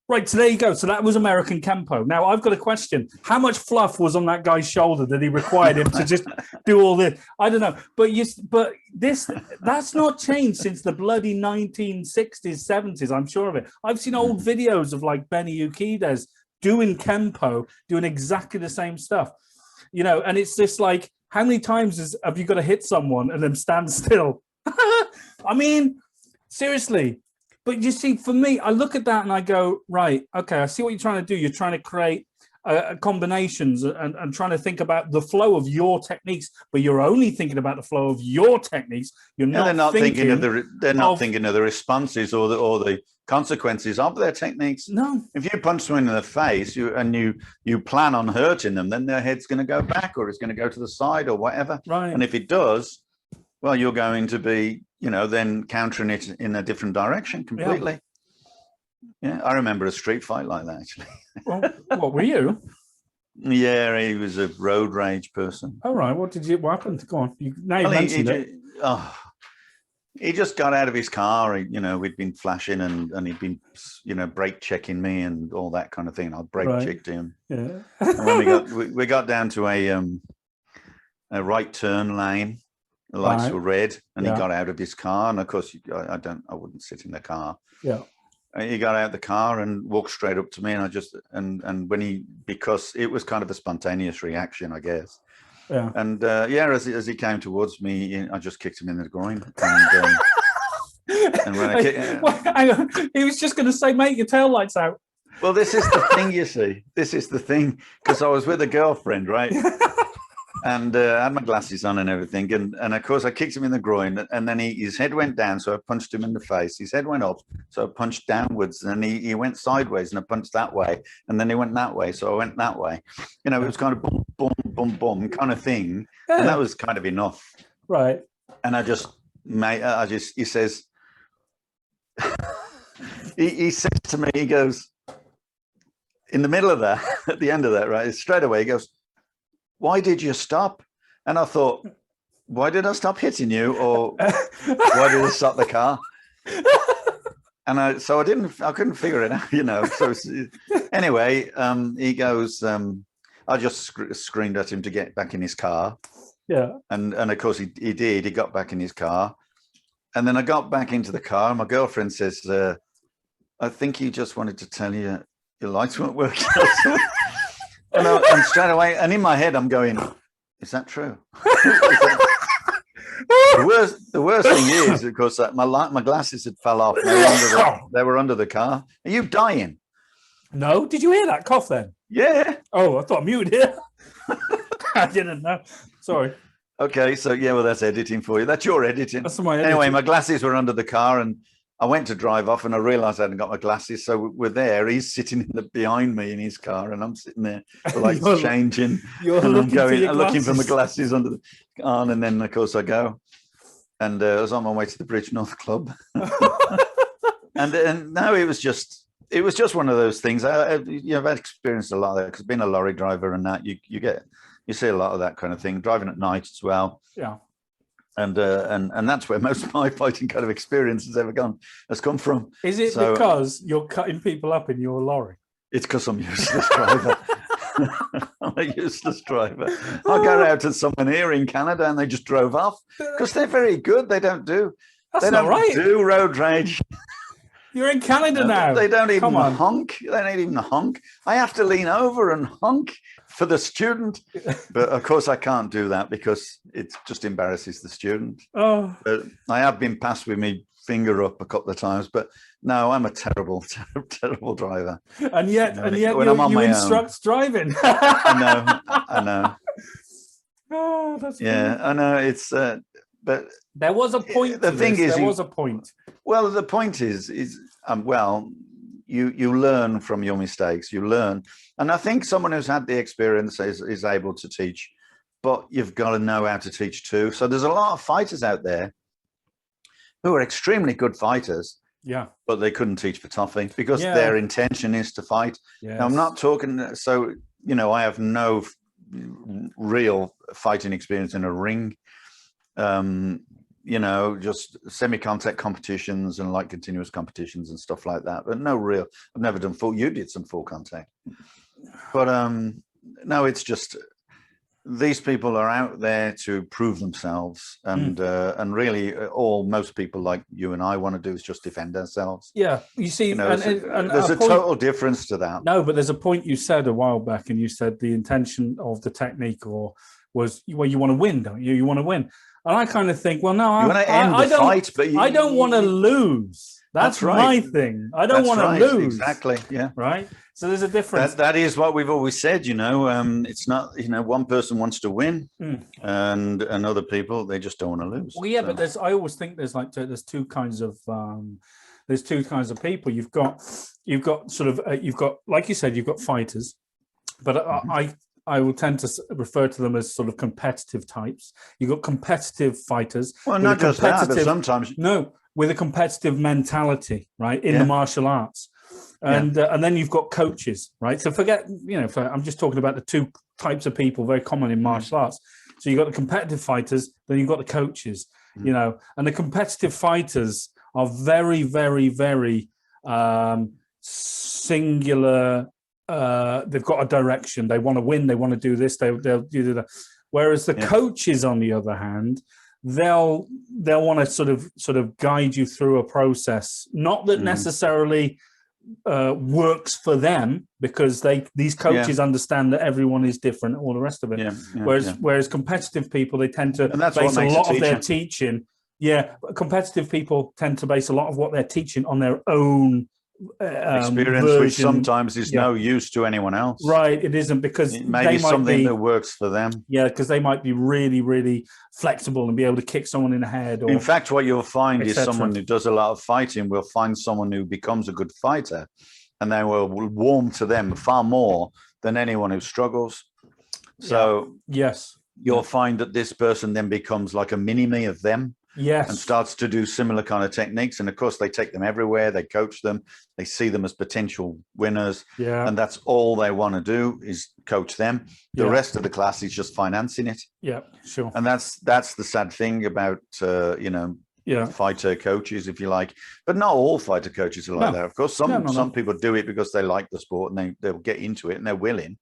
Right, so there you go. So that was American Kempo. Now, I've got a question. How much fluff was on that guy's shoulder that he required him to just do all this? I don't know. But that's not changed since the bloody 1960s, 70s, I'm sure of it. I've seen old videos of like Benny Ukides doing Kempo, doing exactly the same stuff. You know, and it's just like, how many times have you got to hit someone and then stand still? I mean, seriously. But you see, for me, I look at that and I go, right, okay, I see what you're trying to do. You're trying to create combinations and trying to think about the flow of your techniques, but you're only thinking about the flow of your techniques. You're not. They're not thinking of the responses or the consequences of their techniques. No. If you punch someone in the face you plan on hurting them, then their head's going to go back or it's going to go to the side or whatever. Right. And if it does, well, you're going to be, you know, then countering it in a different direction completely. Yeah, I remember a street fight like that, actually. Well, what were you? Yeah, he was a road rage person. All right, what happened? Go on. Now you mentioned it. He just got out of his car. You know, we'd been flashing and he'd been, you know, brake checking me and all that kind of thing. I brake checked him. Yeah. And when we got down to a right turn lane, the lights were red, and he got out of his car. And of course, I wouldn't sit in the car. Yeah. He got out of the car and walked straight up to me, and because it was kind of a spontaneous reaction, I guess. Yeah. And as he came towards me, I just kicked him in the groin. And when I hang on. He was just going to say, "Mate, your tail lights out." Well, this is the thing, you see. This is the thing, because I was with a girlfriend, right? And I had my glasses on and everything. And of course, I kicked him in the groin. And then his head went down, so I punched him in the face. His head went up, so I punched downwards. And he went sideways, and I punched that way. And then he went that way, so I went that way. You know, it was kind of boom, boom, boom, boom kind of thing. Yeah. And that was kind of enough. Right. And he says, he says to me, he goes, in the middle of that, at the end of that, right, straight away, he goes, "Why did you stop?" And I thought, why did I stop hitting you? Or why did I stop the car? And I couldn't figure it out, you know. So anyway, he goes, I just screamed at him to get back in his car. Yeah. And of course he did. He got back in his car. And then I got back into the car, and my girlfriend says, I think he just wanted to tell you your lights weren't working. And straight away, and in my head, I'm going, is that true? The worst thing is, of course, that my glasses had fell off. They were under the car. Are you dying? No. Did you hear that cough then? Yeah. Oh, I thought I muted it. I didn't know. Sorry. Okay, so yeah, well, that's editing for you. That's your editing. That's my editing. Anyway, my glasses were under the car, and I went to drive off, and I realised I hadn't got my glasses. So we're there. He's sitting behind me in his car, and I'm sitting there, the lights changing. I'm looking for my glasses on, and then of course I go, and I was on my way to the Bridge North Club, and no, it was just one of those things. I've experienced a lot of that because being a lorry driver and that you see a lot of that kind of thing, driving at night as well. Yeah. And that's where most of my fighting kind of experience has come from. Is it because you're cutting people up in your lorry? It's because I'm a useless driver. I'm a useless driver. I got out to someone here in Canada, and they just drove off because they're very good. They don't do road rage. You're in Canada now. They don't even honk. They don't even honk. I have to lean over and honk for the student. But of course, I can't do that because it just embarrasses the student. Oh, But I have been passed with me finger up a couple of times, but no, I'm a terrible, terrible driver. and yet When you I'm on my own. instruct driving. I know. Oh, that's Yeah, I know. It's but there was a point. The to thing this. is, there was a point. well, the point is well, you learn from your mistakes. You learn, and I think someone who's had the experience is able to teach, but you've got to know how to teach too. So there's a lot of fighters out there who are extremely good fighters, Yeah. but they couldn't teach for toffee because Yeah. their intention is to fight. Yes. Now, I'm not talking. So I have no real fighting experience in a ring. Just semi-contact competitions and like continuous competitions and stuff like that, but no real. I've never done full. You did some full contact, but no, it's just these people are out there to prove themselves, and really, most people like you and I want to do is just defend ourselves. Yeah, you see, and there's a total difference to that. No, but there's a point you said a while back, and you said the intention of the technique was you want to win, don't you? You want to win. And I kind of think, well, no, you want to end the fight, but I don't want to lose. That's right. my thing. I don't want to lose. Exactly. Yeah. Right. So there's a difference. That is what we've always said. It's not. one person wants to win, and other people they just don't want to lose. Well, yeah, but I always think there's two kinds of people. You've got like you said, you've got fighters, but I will tend to refer to them as sort of competitive types. You've got competitive fighters. Well, not just that, but sometimes with a competitive mentality, right, in the martial arts. And then you've got coaches, right? So forget, I'm just talking about the two types of people very common in martial arts. So you've got the competitive fighters, then you've got the coaches, and the competitive fighters are very, very, very singular. They've got a direction. They want to win. They want to do this. They'll do that. Whereas the coaches, on the other hand, they'll want to sort of guide you through a process, not that necessarily works for them, because these coaches understand that everyone is different, all the rest of it. Whereas competitive people, they tend to base a lot of their teaching. Yeah, competitive people tend to base a lot of what they're teaching on their own experience, version, which sometimes is no use to anyone else. Right, it isn't, because it may be something that works for them. Yeah, because they might be really, really flexible and be able to kick someone in the head. Or, in fact, what you'll find is someone who does a lot of fighting will find someone who becomes a good fighter, and they will warm to them far more than anyone who struggles. So yes, you'll find that this person then becomes like a mini-me of them. Yes. And starts to do similar kind of techniques. And of course, they take them everywhere. They coach them. They see them as potential winners. Yeah. And that's all they want to do is coach them. The rest of the class is just financing it. Yeah, sure. And that's the sad thing about, fighter coaches, if you like. But not all fighter coaches are like that. Of course, some people do it because they like the sport and they'll get into it and they're willing.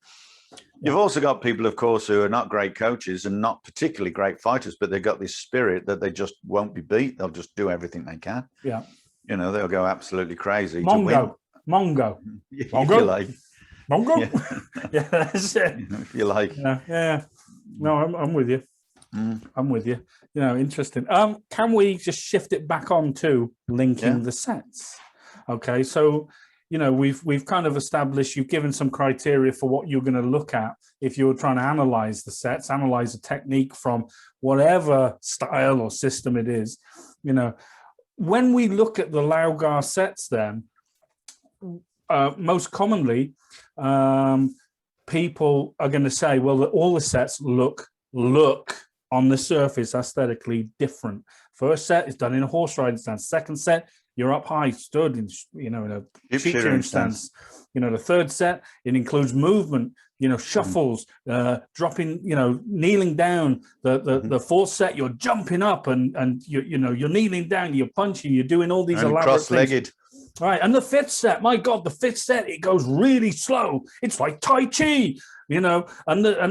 You've also got people, of course, who are not great coaches and not particularly great fighters, but they've got this spirit that they just won't be beat. They'll just do everything they can. Yeah. They'll go absolutely crazy. Mongo. If you like. Mongo? Yeah, that's it. If you like. Yeah. No, I'm with you. I'm with you. Interesting. Can we just shift it back on to linking the sets? Okay, so... we've kind of established, you've given some criteria for what you're going to look at if you're trying to analyze the sets, analyze a technique from whatever style or system it is. When we look at the Laugar sets, then most commonly people are going to say, well, all the sets look on the surface aesthetically different. First set is done in a horse riding stance. Second set, you're up high, stood in a sheep shearing stance. The third set, it includes movement, shuffles, dropping, kneeling down. The fourth set, you're jumping up and you're kneeling down, you're punching, you're doing all these and elaborate cross-legged things. All right, and the fifth set, my God, the fifth set, it goes really slow. It's like Tai Chi, and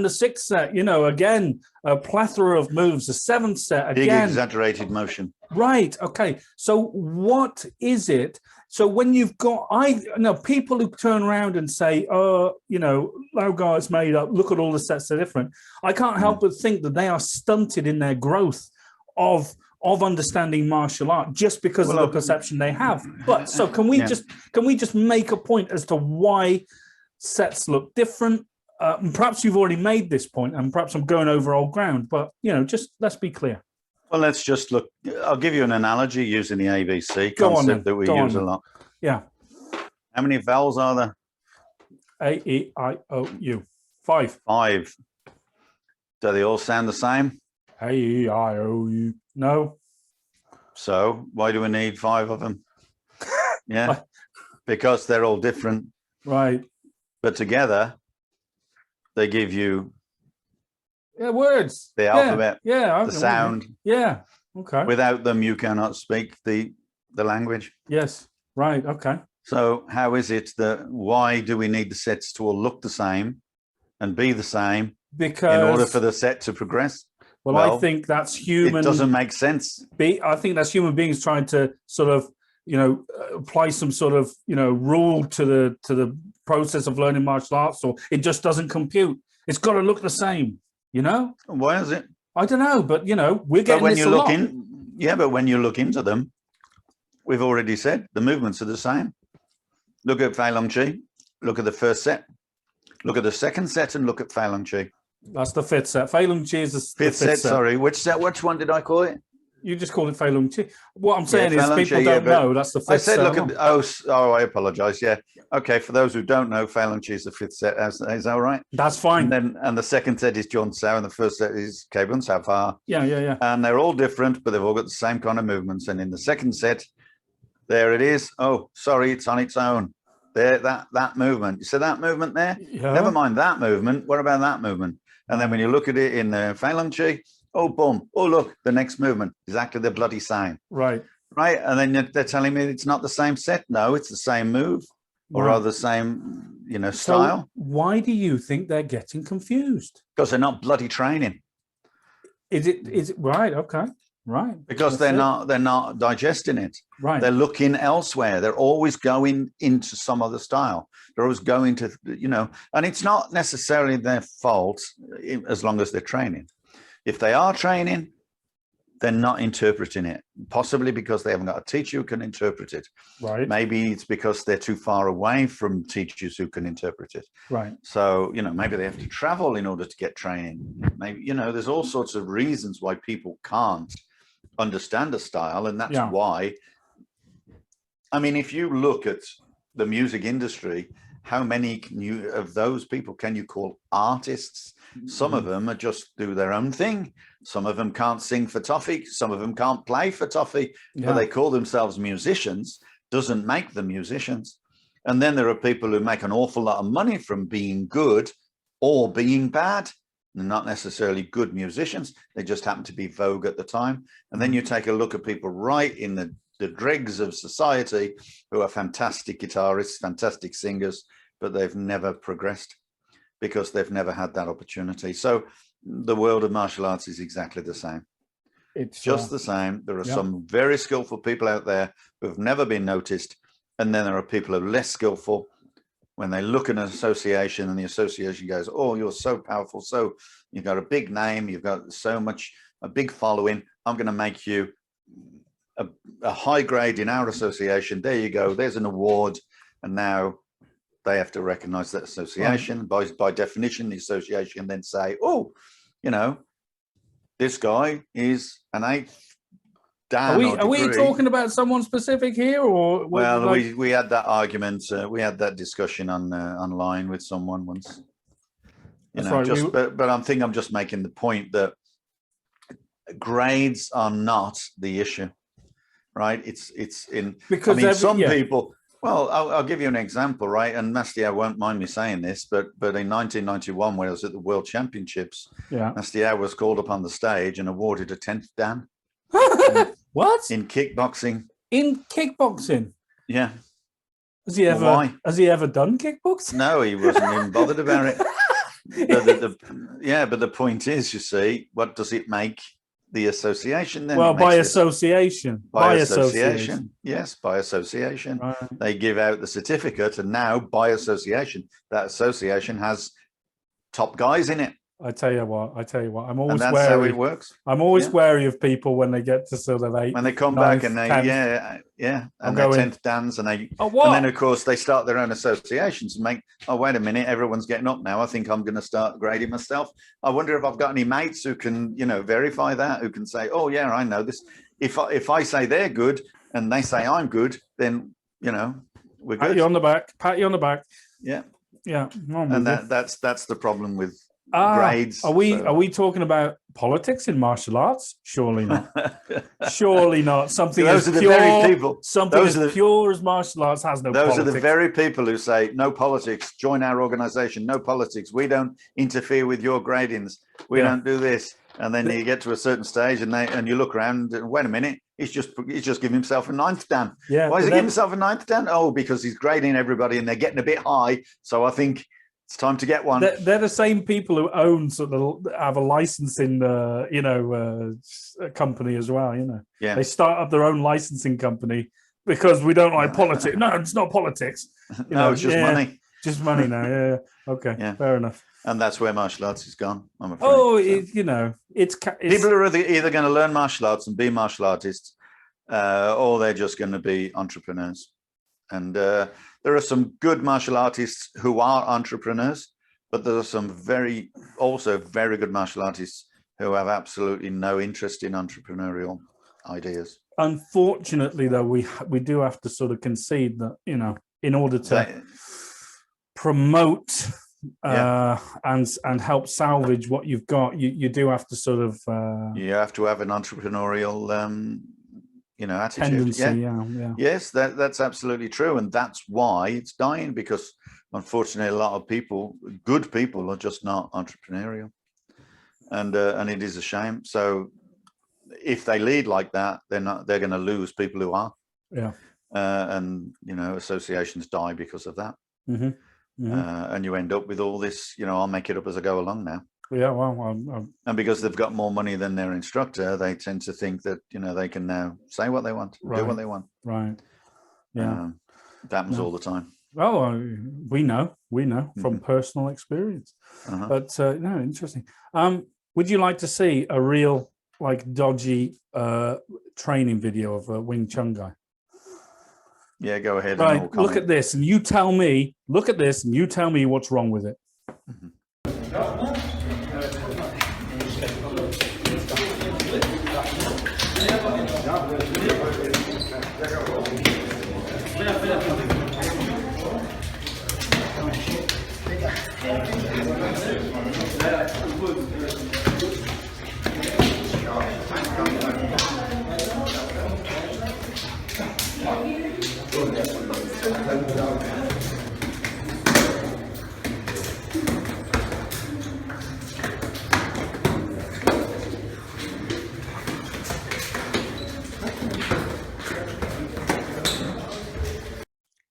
the sixth set, again, a plethora of moves. The seventh set, again, big exaggerated motion. Right. Okay. So what is it? So when you've got, people who turn around and say, "Oh, Lao Guard's made up. Look at all the sets; they're different." I can't help but think that they are stunted in their growth of understanding martial art just because of the perception they have. But so can we just make a point as to why sets look different? Perhaps you've already made this point, and perhaps I'm going over old ground. But just let's be clear. Well, let's just look. I'll give you an analogy using the ABC concept that we use a lot. Yeah. How many vowels are there? A, E, I, O, U. 5. 5. Do they all sound the same? A, E, I, O, U. No. So why do we need 5 of them? Yeah. Because they're all different. Right. But together, they give you words. The alphabet. Yeah. The sound. Yeah. Okay. Without them, you cannot speak the language. Yes. Right. Okay. So how is it why do we need the sets to all look the same and be the same in order for the set to progress? Well, I think that's human. It doesn't make sense. I think that's human beings trying to sort of, apply some sort of, rule to the process of learning martial arts, or it just doesn't compute. It's got to look the same, Why is it? I don't know, but we're getting this a lot. But when you look into them, we've already said the movements are the same. Look at Fei Long Chi. Look at the first set. Look at the second set, and look at Fei Long Chi. That's the 5th set. Fei Long Chi is the fifth set. Sorry, which set? Which one did I call it? You just call it Fei Long Chi. What I'm saying is people don't know. That's the 5th set. I said, look at. I apologize. Yeah. Okay. For those who don't know, Fei Long Chi is the 5th set. Is that all right? That's fine. And the second set is John Sao, and the first set is Kebun Sao Far. Yeah. And they're all different, but they've all got the same kind of movements. And in the second set, there it is. Oh, sorry, it's on its own. There, that movement. You see that movement there? Yeah. Never mind that movement. What about that movement? And then when you look at it in Fei Long Chi, oh, boom. Oh, look, the next movement, exactly the bloody same. Right. And then they're telling me it's not the same set. No, it's the same move, or rather the same, style. So why do you think they're getting confused? Because they're not bloody training. Is it right? Okay. Right. Because they're not digesting it. Right. They're looking elsewhere. They're always going into some other style. They're always going to, and it's not necessarily their fault as long as they're training. If they are training, they're not interpreting it, possibly because they haven't got a teacher who can interpret it. Right. Maybe it's because they're too far away from teachers who can interpret it. Right. So, maybe they have to travel in order to get training. Maybe, there's all sorts of reasons why people can't understand a style. And that's why, if you look at the music industry, how many of those people can you call artists? Some of them just do their own thing. Some of them can't sing for toffee. Some of them can't play for toffee, but they call themselves musicians. Doesn't make them musicians. And then there are people who make an awful lot of money from being good or being bad. They're not necessarily good musicians. They just happen to be vogue at the time. And then you take a look at people right in the dregs of society who are fantastic guitarists, fantastic singers, but they've never progressed because they've never had that opportunity. So the world of martial arts is exactly the same. It's just the same. There are some very skillful people out there who have never been noticed. And then there are people who are less skillful. When they look at an association and the association goes, oh, you're so powerful. So you've got a big name. You've got a big following. I'm going to make you a high grade in our association. There you go. There's an award. And now they have to recognize that association. By definition, the association then say, oh, this guy is an 8th Dan. Are we talking about someone specific here, or we had that argument, we had that discussion on online with someone once. But I'm just making the point that grades are not the issue, right? It's in because some people. Well, I'll give you an example, right? And Mastiau won't mind me saying this, but in 1991, when I was at the World Championships, Mastiau was called up on the stage and awarded a 10th Dan. What? In kickboxing. In kickboxing? Yeah. Has he ever done kickboxing? No, he wasn't even bothered about it. But the point is, you see, what does it make the association. Then well, it by makes this- association. by association. Yes, by association. Right. They give out the certificate, and now by association, that association has top guys in it, I tell you what. I'm and always that's how wary. it works. I'm always Yeah. wary of people when they get to sort of 8. When they come 9th, back and they 10th. and going, their 10th dance, and they Oh, what? and then of course they start their own associations and make, oh wait a minute, everyone's getting up now, I think I'm going to start grading myself. I wonder if I've got any mates who can, you know, verify that, who can say, oh yeah, I know this. If I say they're good and they say I'm good, then you know we're Pat good. you on the back. Pat you on the back. Yeah, Yeah. and that's the problem with Ah, grades. Are we so- are we talking about politics in martial arts? Surely not. Surely not. Something Those as are the pure, very people. something those as are the- pure as martial arts has no Those politics. are the very people who say no politics, join our organization, no politics, we don't interfere with your gradings, we Yeah. don't do this. And then you get to a certain stage and you look around and wait a minute, he's just giving himself a 9th dan. Yeah. Why is but he then- giving himself a 9th dan? Oh, because he's grading everybody and they're getting a bit high, so I think it's time to get one. They're the same people who own sort of have a licensing, company as well. You know, Yeah. they start up their own licensing company because we don't like politics. No, it's not politics. You No, know, it's just yeah, money. Just money now. Yeah. Okay. Yeah. Fair enough. And that's where martial arts is gone, I'm afraid. Oh, So it's people are either going to learn martial arts and be martial artists, or they're just going to be entrepreneurs. And there are some good martial artists who are entrepreneurs, but there are some very good martial artists who have absolutely no interest in entrepreneurial ideas. Unfortunately, though, we do have to sort of concede that, you know, in order to promote and help salvage what you've got, you do have to sort of You have to have an entrepreneurial attitude. tendency. Yeah. Yeah. Yes, that's absolutely true, and that's why it's dying, because unfortunately a lot of people, good people, are just not entrepreneurial, and it is a shame. So if they lead like that, they're going to lose people who are. Yeah. And associations die because of that. Mm-hmm. Mm-hmm. And you end up with all this, I'll make it up as I go along now. Yeah, well, and because they've got more money than their instructor, they tend to think that they can now say what they want, do what they want. Right. Yeah. It happens all the time. Well, we know from personal experience. Uh-huh. But no, interesting. Would you like to see a real dodgy training video of a Wing Chun guy? Yeah, go ahead. Right. And Look at this, and you tell me. Look at this, and you tell me what's wrong with it. Mm-hmm.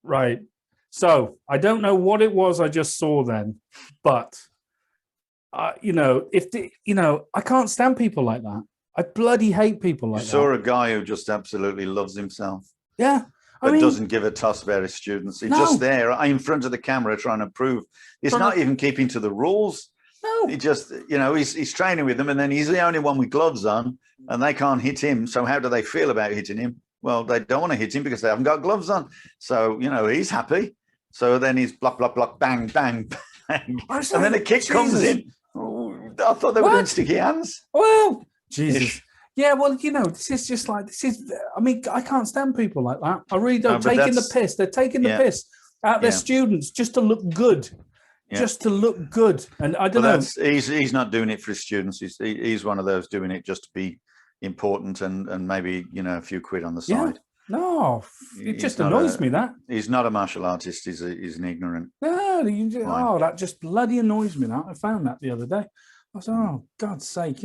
Right. So I don't know what it was I just saw then, but I can't stand people like that. I bloody hate people like You that. saw a guy who just absolutely loves himself, Yeah. but doesn't give a toss about his students. He's just there in front of the camera trying to prove. He's not even keeping to the rules. No. He just, he's training with them, and then he's the only one with gloves on, and they can't hit him. So how do they feel about hitting him? Well, they don't want to hit him because they haven't got gloves on. So, he's happy. So then he's block, block, block, bang, bang, bang. And then a kick comes in. Oh, I thought they were doing sticky hands. Well, Jesus. Yeah, well, this is just I can't stand people like that. I really don't. Taking the piss. They're taking the piss out of their students just to look good. Yeah. Just to look good. And I don't know. He's not doing it for his students. He's one of those doing it just to be important and maybe, a few quid on the side. No, it just annoys me that. He's not a martial artist. He's an ignorant. No, that just bloody annoys me. That I found that the other day. I said, oh, God's sake,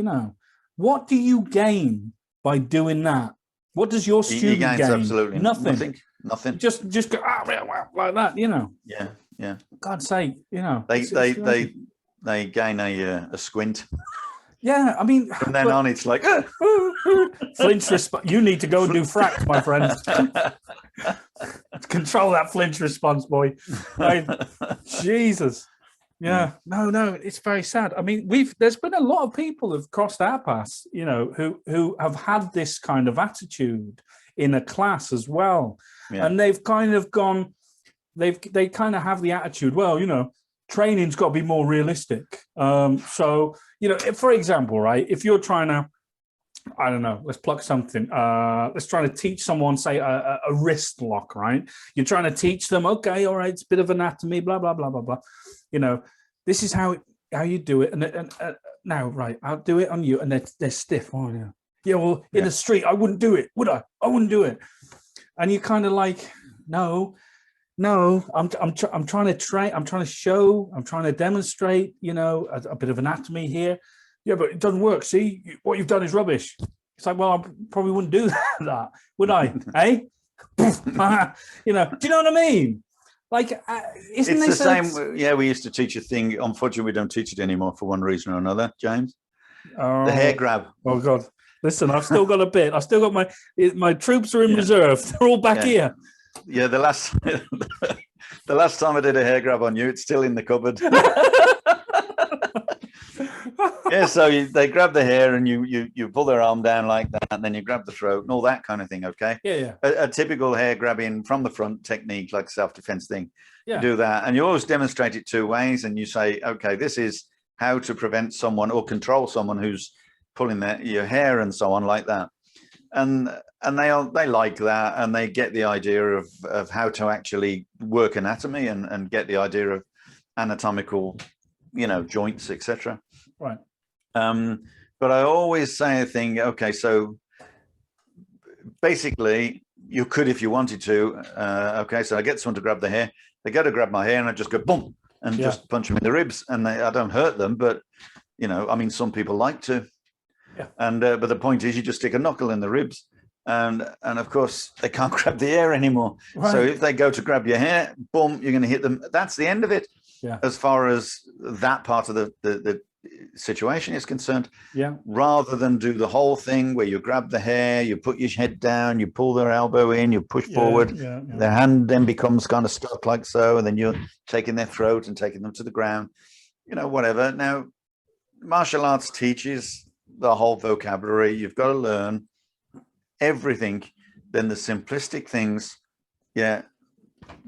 what do you gain by doing that? What does your student gains gain? absolutely nothing. Nothing. Just go like that, Yeah, yeah. God's sake, They gain a squint. Yeah, I mean, From then on, it's like flinch response. You need to go and do fracs, my friend. Control that flinch response, boy. Jesus. Yeah, no, it's very sad. I mean, there's been a lot of people who've crossed our paths, you know, who have had this kind of attitude in a class as well, and they've kind of gone. They kind of have the attitude. Well, you know, training's got to be more realistic. So, you know, if, for example, right, if you're trying to, I don't know, let's pluck something. Let's try to teach someone, say, a wrist lock, right? You're trying to teach them, okay, all right, it's a bit of anatomy, blah, blah, blah, blah, blah. You know, this is how you do it. And now, right, I'll do it on you. And they're stiff. Oh, yeah. Yeah, well, in the street, I wouldn't do it, would I? I wouldn't do it. And you're kind of like, no, I'm trying to train, I'm trying to show, I'm trying to demonstrate, you know, a bit of anatomy here. Yeah, but it doesn't work. See, what you've done is rubbish. It's like, well, I probably wouldn't do that, would I? Eh? You know, do you know what I mean? Like, isn't it's this the same? Yeah, we used to teach a thing. Unfortunately, we don't teach it anymore for one reason or another. James, the hair grab. Oh God! Listen, I've still got a bit. I've still got my troops are in reserve. They're all back here. Yeah, the last time I did a hair grab on you, it's still in the cupboard. Yeah, so they grab the hair and you pull their arm down like that, and then you grab the throat and all that kind of thing. Okay. Yeah. A typical hair grabbing from the front technique, like self-defense thing. Yeah. You do that, and you always demonstrate it two ways, and you say, okay, this is how to prevent someone or control someone who's pulling your hair and so on like that. And they like that, and they get the idea of how to actually work anatomy and get the idea of anatomical, you know, joints, etc. Right. But I always say a thing. Okay, so basically, you could if you wanted to. Okay, so I get someone to grab the hair. They go to grab my hair, and I just go boom and just punch them in the ribs, and I don't hurt them. But you know, I mean, some people like to. Yeah. And but the point is, you just stick a knuckle in the ribs, and of course they can't grab the hair anymore. Right. So if they go to grab your hair, boom, you're going to hit them. That's the end of it. Yeah. As far as that part of the situation is concerned. Yeah. Rather than do the whole thing where you grab the hair, you put your head down, you pull their elbow in, you push forward. Yeah. Their hand then becomes kind of stuck like so, and then you're taking their throat and taking them to the ground. You know, whatever. Now, martial arts teaches the whole vocabulary. You've got to learn everything. Then the simplistic things, they're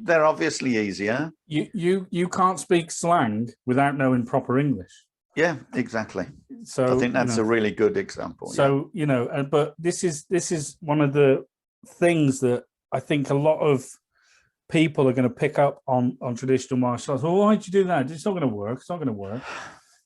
obviously easier. You can't speak slang without knowing proper English. Yeah, exactly. So I think that's a really good example. So you know, but this is one of the things that I think a lot of people are going to pick up on traditional martial arts. Well, why'd you do that? It's not going to work. It's not going to work.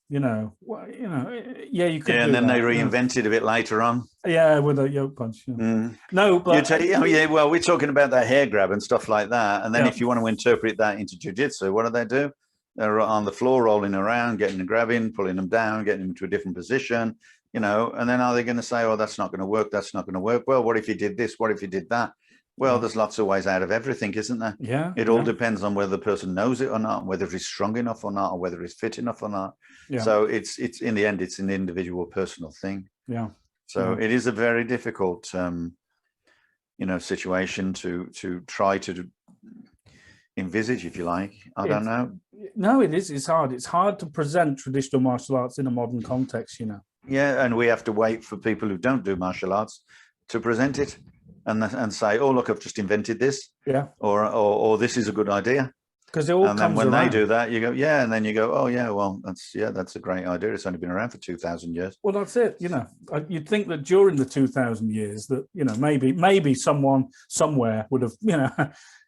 You know, you could. Yeah, and then they reinvented a bit later on. Yeah, with a yoke punch. Yeah. No, but well, we're talking about that hair grab and stuff like that. And then if you want to interpret that into jiu-jitsu, what do? They're on the floor, rolling around, getting them grabbing, pulling them down, getting them to a different position. You know, and then are they going to say, "Oh, that's not going to work. That's not going to work"? Well, what if you did this? What if you did that? Well, there's lots of ways out of everything, isn't there? Yeah. It all depends on whether the person knows it or not, whether he's strong enough or not, or whether he's fit enough or not. Yeah. So it's in the end, it's an individual personal thing. Yeah. So it is a very difficult, situation to try to envisage, if you like. I don't know. No, it is. It's hard. It's hard to present traditional martial arts in a modern context, you know. Yeah, and we have to wait for people who don't do martial arts to present it. And say, oh, look, I've just invented this. Yeah. Or this is a good idea. Because it all comes around. And then when they do that, you go, yeah. And then you go, oh, yeah, well, that's a great idea. It's only been around for 2,000 years. Well, that's it. You know, you'd think that during the 2,000 years that, you know, maybe someone somewhere would have,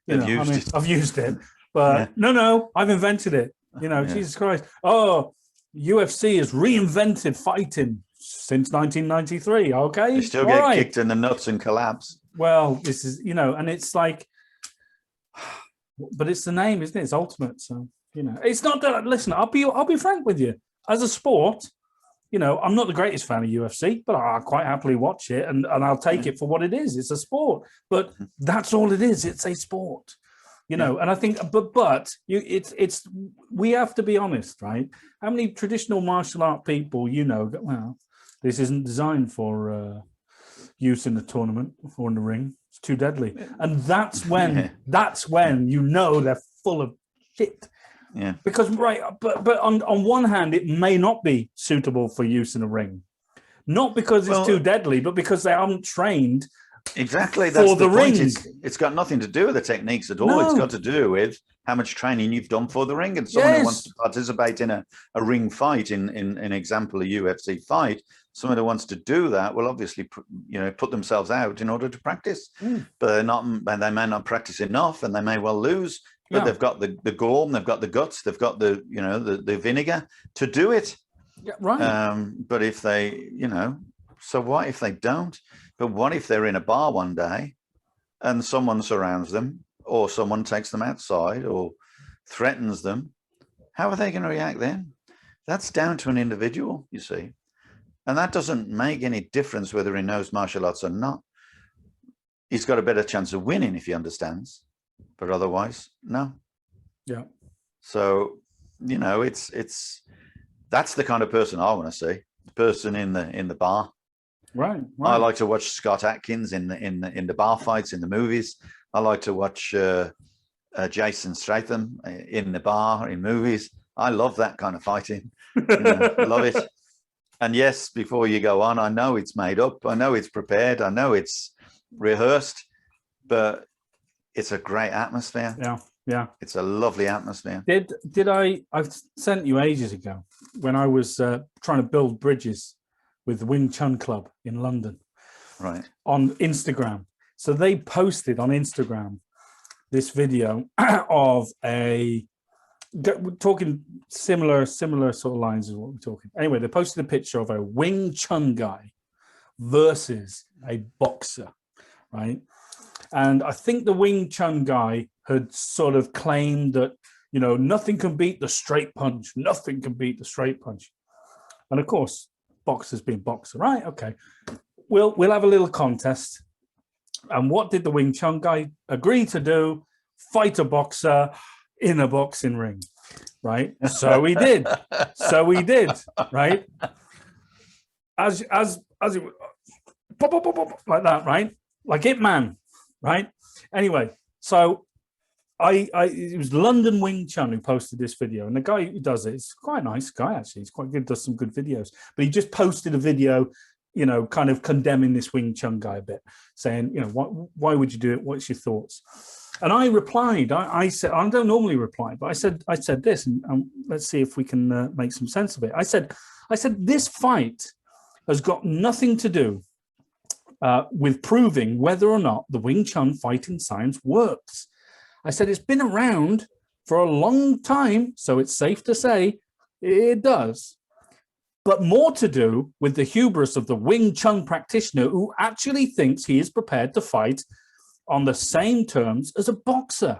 I've used it. But no, I've invented it. You know, Jesus Christ. Oh, UFC has reinvented fighting since 1993. Okay. They still get kicked in the nuts and collapse. Well, this is, and it's like, but it's the name, isn't it? It's ultimate. So, it's not that. Listen, I'll be frank with you. As a sport, I'm not the greatest fan of UFC, but I'll quite happily watch it and I'll take it for what it is. It's a sport, but that's all it is. It's a sport. You know, and I think, but it's we have to be honest, right? How many traditional martial art people, you know, go, well, this isn't designed for use in the tournament or in the ring. It's too deadly, and that's when you know they're full of shit. Yeah. Because but on one hand, it may not be suitable for use in a ring, not because it's too deadly, but because they haven't trained. Exactly. That's for the point. ring. It's got nothing to do with the techniques at all. No. It's got to do with how much training you've done for the ring. And someone who wants to participate in a ring fight, in example, a UFC fight, someone who wants to do that will obviously, put themselves out in order to practice. But they may not practice enough, and they may well lose. But they've got the gall, they've got the guts, they've got the vinegar to do it. Yeah, right. But if they, so what if they don't? But what if they're in a bar one day and someone surrounds them, or someone takes them outside or threatens them? How are they going to react then? That's down to an individual, you see. And that doesn't make any difference whether he knows martial arts or not. He's got a better chance of winning if he understands, but otherwise, no. Yeah. So, that's the kind of person I want to see. The person in the bar. Right. I like to watch Scott Atkins in the bar fights in the movies. I like to watch Jason Statham in the bar in movies. I love that kind of fighting. Love it. And yes, before you go on, I know it's made up. I know it's prepared. I know it's rehearsed, but it's a great atmosphere. Yeah. Yeah. It's a lovely atmosphere. Did I sent you ages ago when I was trying to build bridges with the Wing Chun Club in London, right, on Instagram. So they posted on Instagram this video of we're talking similar sort of lines as what we're talking. Anyway, they posted a picture of a Wing Chun guy versus a boxer, right? And I think the Wing Chun guy had sort of claimed that, nothing can beat the straight punch. Nothing can beat the straight punch. And of course, boxers being boxer, right? Okay, we'll have a little contest. And what did the Wing Chun guy agree to do? Fight a boxer in a boxing ring, right? So he did. Right? As it pop, pop, pop, pop, like that, right? Like Ip Man, right? Anyway, so it was London Wing Chun who posted this video, and the guy who does it is quite a nice guy, actually. He's quite good, does some good videos. But he just posted a video, kind of condemning this Wing Chun guy a bit, saying, why would you do it? What's your thoughts? And I replied. I said, I don't normally reply, but I said this, and let's see if we can make some sense of it. I said this fight has got nothing to do with proving whether or not the Wing Chun fighting science works. I said, it's been around for a long time, so it's safe to say it does. But more to do with the hubris of the Wing Chun practitioner who actually thinks he is prepared to fight on the same terms as a boxer.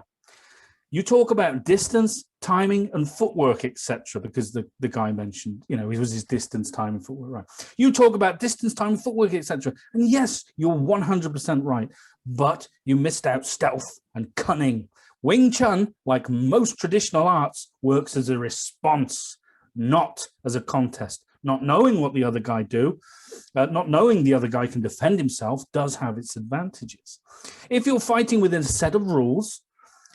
You talk about distance, timing, and footwork, etc., because the guy mentioned, it was his distance, time, and footwork, right? You talk about distance, time, footwork, etc. And yes, you're 100% right, but you missed out stealth and cunning. Wing Chun, like most traditional arts, works as a response, not as a contest. Not knowing what the other guy not knowing the other guy can defend himself does have its advantages. If you're fighting within a set of rules,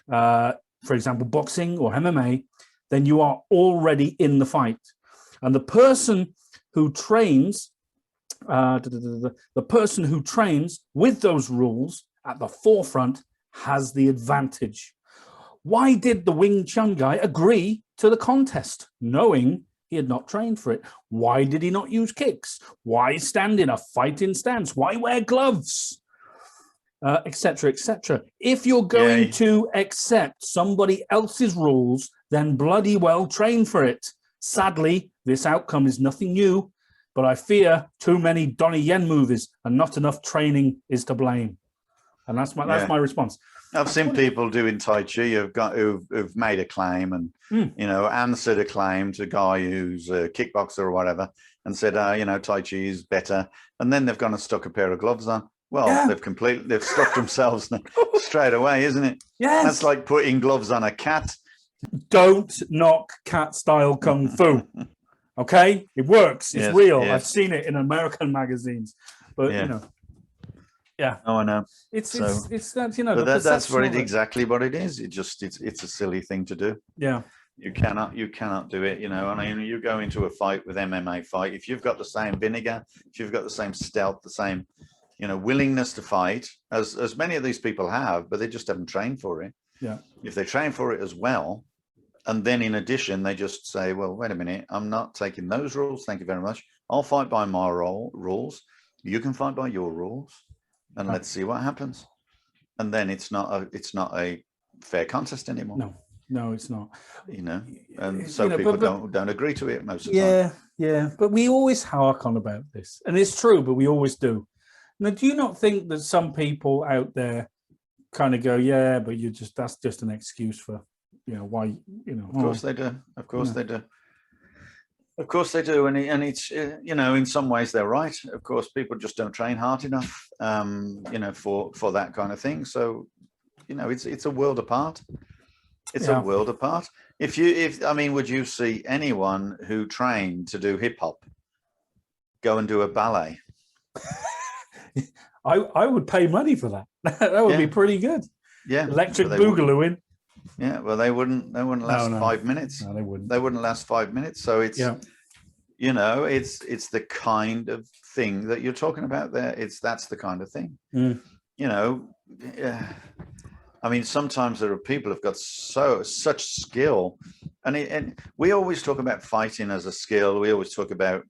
for example, boxing or MMA, then you are already in the fight. And the person who trains, with those rules at the forefront has the advantage. Why did the Wing Chun guy agree to the contest, knowing he had not trained for it? Why did he not use kicks? Why stand in a fighting stance? Why wear gloves? Etc., etc. If you're going to accept somebody else's rules, then bloody well train for it. Sadly, this outcome is nothing new, but I fear too many Donnie Yen movies and not enough training is to blame. And that's my response. I've seen people doing Tai Chi who've made a claim and answered a claim to a guy who's a kickboxer or whatever, and said Tai Chi is better, and then they've gone and stuck a pair of gloves on. Well, they've stuck themselves straight away, isn't it? Yes. That's like putting gloves on a cat. Don't knock cat style kung fu. Okay, it works. It's real. I've seen it in American magazines, but you know, Oh, I know. it's that, you know, but that's exactly what it is. It's a silly thing to do. Yeah, you cannot do it. You know, I mean, you go into a fight with MMA fight. If you've got the same vinegar, if you've got the same stealth, the same, you know, willingness to fight, as many of these people have, but they just haven't trained for it. Yeah. If they train for it as well, and then in addition, they just say, well, wait a minute, I'm not taking those rules. Thank you very much. I'll fight by my rules. You can fight by your rules, and let's see what happens. And then it's not a fair contest anymore. No, it's not. You know, and so people don't agree to it most of the time. Yeah. But we always hark on about this, and it's true, but we always do. Now, do you not think that some people out there kind of go, yeah, but that's just an excuse for, you know, why, you know? Of course they do. Of course they do. Of course they do. And it's, you know, in some ways they're right. Of course, people just don't train hard enough, you know, for that kind of thing. So, you know, it's a world apart. It's a world apart. I mean, would you see anyone who trained to do hip hop go and do a ballet? I would pay money for that. That would be pretty good. Yeah. Electric boogalooing. Yeah, well, they wouldn't last 5 minutes. No, they wouldn't. They wouldn't last 5 minutes. So it's, you know, it's the kind of thing that you're talking about there. That's the kind of thing. You know, I mean, sometimes there are people who've got such skill, and we always talk about fighting as a skill. We always talk about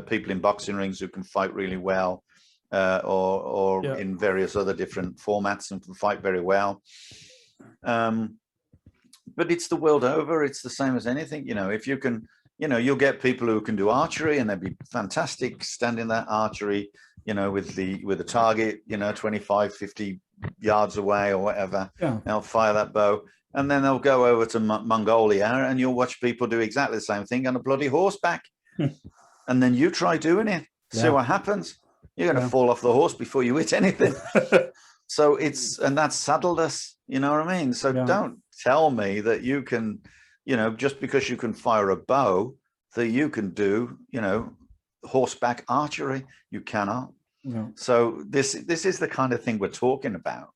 people in boxing rings who can fight really well, or in various other different formats and can fight very well. But it's the world over. It's the same as anything. You know, if you can, you know, you'll get people who can do archery, and they'd be fantastic standing that archery, you know, with the target, you know, 25, 50 yards away or whatever. They'll fire that bow, and then they'll go over to Mongolia, and you'll watch people do exactly the same thing on a bloody horseback. And then you try doing it, see what happens. You're going to fall off the horse before you hit anything. So and that's saddled us, you know what I mean? So don't tell me that you can, you know, just because you can fire a bow, that you can do, you know, horseback archery. You cannot. No. So this is the kind of thing we're talking about.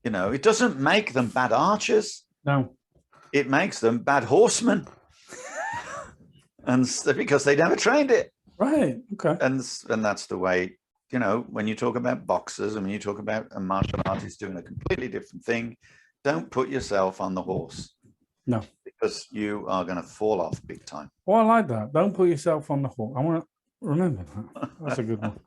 You know, it doesn't make them bad archers. No. It makes them bad horsemen. And because they never trained it. Right. Okay. And that's the way, you know, when you talk about boxers and when you talk about a martial artist doing a completely different thing, don't put yourself on the horse. No. Because you are going to fall off big time. Well, I like that. Don't put yourself on the horse. I want to remember that. That's a good one.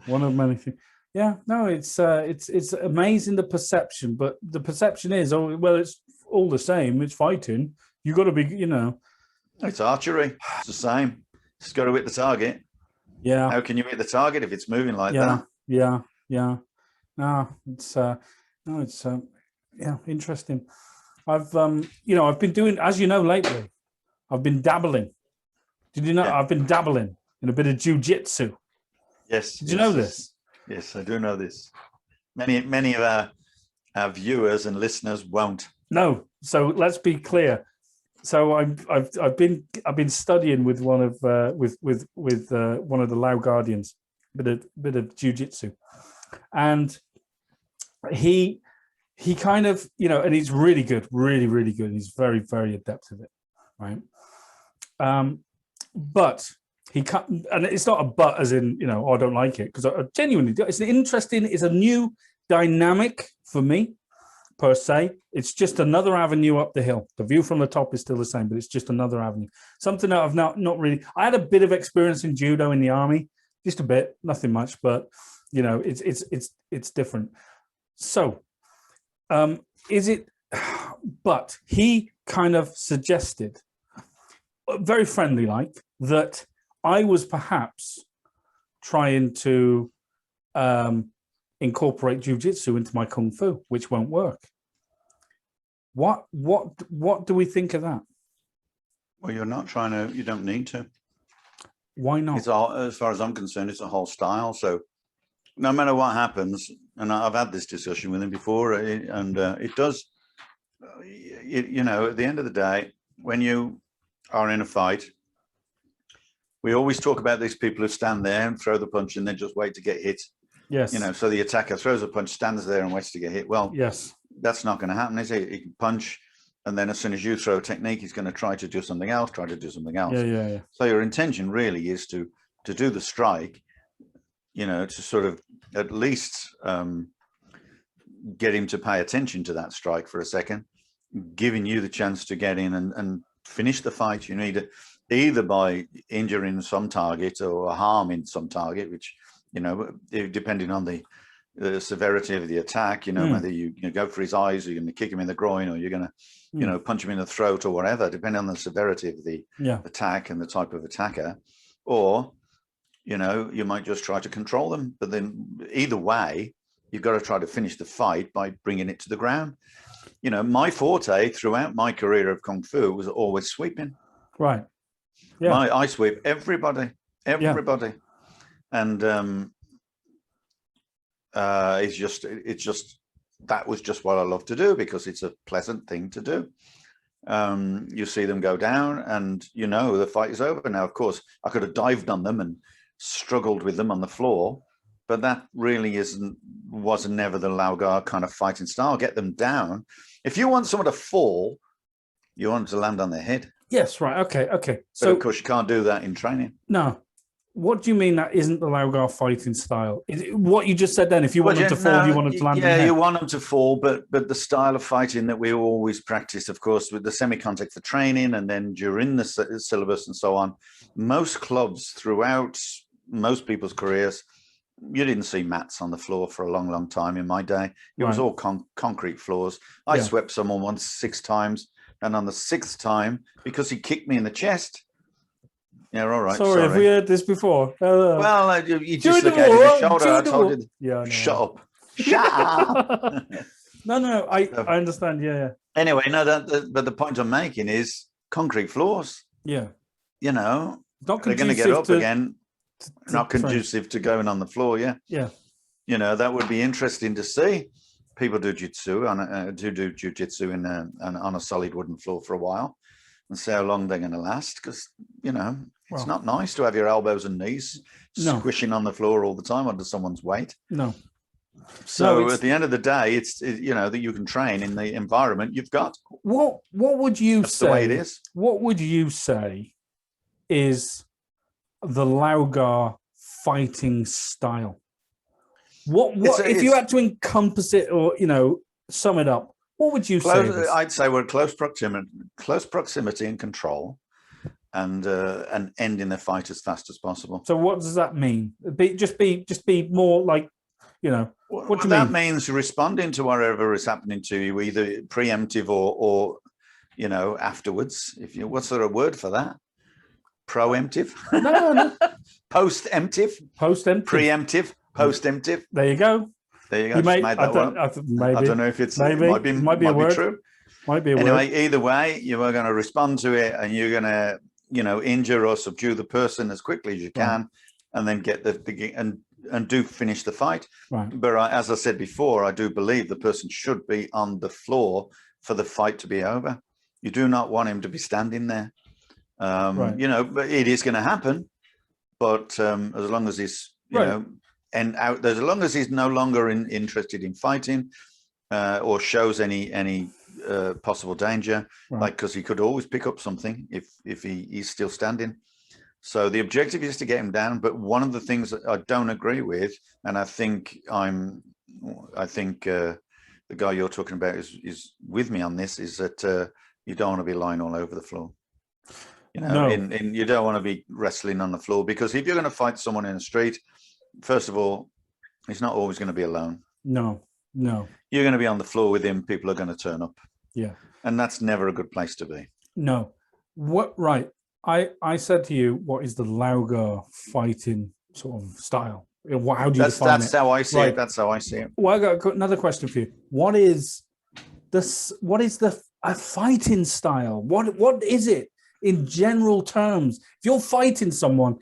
One of many things. Yeah. No, it's amazing, the perception, but the perception is, oh, well, it's all the same. It's fighting. You got to be, you know. It's archery. It's the same. It's got to hit the target. Yeah. How can you hit the target if it's moving like that? Yeah. No, it's interesting. I've I've been doing, as you know, lately, I've been dabbling. Did you know? Yeah. I've been dabbling in a bit of Jiu Jitsu. Yes. Did you know this? Yes, I do know this. Many of our viewers and listeners won't. No. So let's be clear. So I've been studying with one of one of the Lao Guardians, bit of jiu-jitsu, and he kind of, you know, and he's really good, really good. He's very, very adept at it, right? But he can't, and it's not a but as in, you know, I don't like it, because I genuinely do. It's interesting. It's a new dynamic for me. Per se, it's just another avenue up the hill. The view from the top is still the same, but it's just another avenue. Something that I've not really. I had a bit of experience in judo in the army, just a bit, nothing much, but you know, it's different. So, is it? But he kind of suggested, very friendly, like that I was perhaps trying to incorporate jiu-jitsu into my kung fu, which won't work. What do we think of that? Well, you're not trying to. You don't need to. Why not? It's all, as far as I'm concerned, it's a whole style. So no matter what happens, and I've had this discussion with him before, and it does, you know, at the end of the day, when you are in a fight, we always talk about these people who stand there and throw the punch and then just wait to get hit. Yes. You know, so the attacker throws a punch, stands there and waits to get hit. Well, yes, that's not going to happen, is it? He can punch, and then as soon as you throw a technique, he's going to try to do something else, Yeah. So your intention really is to do the strike, you know, to sort of at least get him to pay attention to that strike for a second, giving you the chance to get in and finish the fight. You need to, either by injuring some target or harming some target, which, you know, depending on the severity of the attack, you know, whether you go for his eyes, or you're going to kick him in the groin, or you're going to, you know, punch him in the throat or whatever, depending on the severity of the attack and the type of attacker. Or, you know, you might just try to control them. But then either way, you've got to try to finish the fight by bringing it to the ground. You know, my forte throughout my career of Kung Fu was always sweeping. Right. Yeah. I sweep everybody. And it's just that was just what I love to do, because it's a pleasant thing to do. You see them go down, and you know the fight is over. Now, of course, I could have dived on them and struggled with them on the floor, but that really was never the Laugar kind of fighting style. Get them down. If you want someone to fall, you want them to land on their head. Yes, right. Okay. But So, of course, you can't do that in training. no. What do you mean that isn't the Laugar fighting style? Is it what you just said then? If you want them to fall, you want them to land on their head. You want them to fall, but the style of fighting that we always practice, of course, with the semi-contact for training, and then during the syllabus and so on, most clubs throughout most people's careers, you didn't see mats on the floor for a long, long time. In my day, it was all concrete floors. I swept someone once 6 times, and on the 6th time, because he kicked me in the chest. Yeah, all right. Sorry, have we heard this before? Well, you just look at his shoulder. I told you. Yeah, shut up. Shut up. No, I understand. Yeah. Anyway, no, but the point I'm making is concrete floors. Yeah. You know, Not they're going to get up again. Not conducive to going on the floor. Yeah. Yeah. You know, that would be interesting to see. People do jiu-jitsu do jiu-jitsu on a solid wooden floor for a while, and see how long they're going to last. Because, you know, it's not nice to have your elbows and knees squishing on the floor all the time under someone's weight. No. So at the end of the day, it's you know, that you can train in the environment you've got. What would you That's say? the way it is. What would you say is the Laugar fighting style? What if you had to encompass it, or, you know, sum it up? What would you say? I'd say we're close proximity and control, and ending the fight as fast as possible. So what does that mean? Just be more like, you know, what do you mean? That means responding to whatever is happening to you, either preemptive or you know, afterwards. If you, what sort of word for that? Proemptive? No. Post-emptive? Post-emptive. Preemptive? Post-emptive? There you go. There you go. Maybe, made that one. I don't know if it's maybe it might be a word. True. Might be a anyway, word. Either way, you are going to respond to it, and you're going to, you know, injure or subdue the person as quickly as you can, and then get and do finish the fight. Right. But as I said before, I do believe the person should be on the floor for the fight to be over. You do not want him to be standing there. You know, but it is going to happen. But as long as he's, you know, as long as he's no longer interested in fighting or shows any possible danger, like, because he could always pick up something if he's still standing. So the objective is to get him down. But one of the things that I don't agree with, and I think the guy you're talking about is with me on this, is that you don't want to be lying all over the floor. You know, you don't want to be wrestling on the floor, because if you're going to fight someone in the street, first of all, he's not always going to be alone. No. You're going to be on the floor with him. People are going to turn up. Yeah. And that's never a good place to be. No. Right. I said to you, what is the Laugar fighting sort of style? How do you define it? That's how I see it. That's how I see it. Well, I got another question for you. What is a fighting style? What is it in general terms? If you're fighting someone,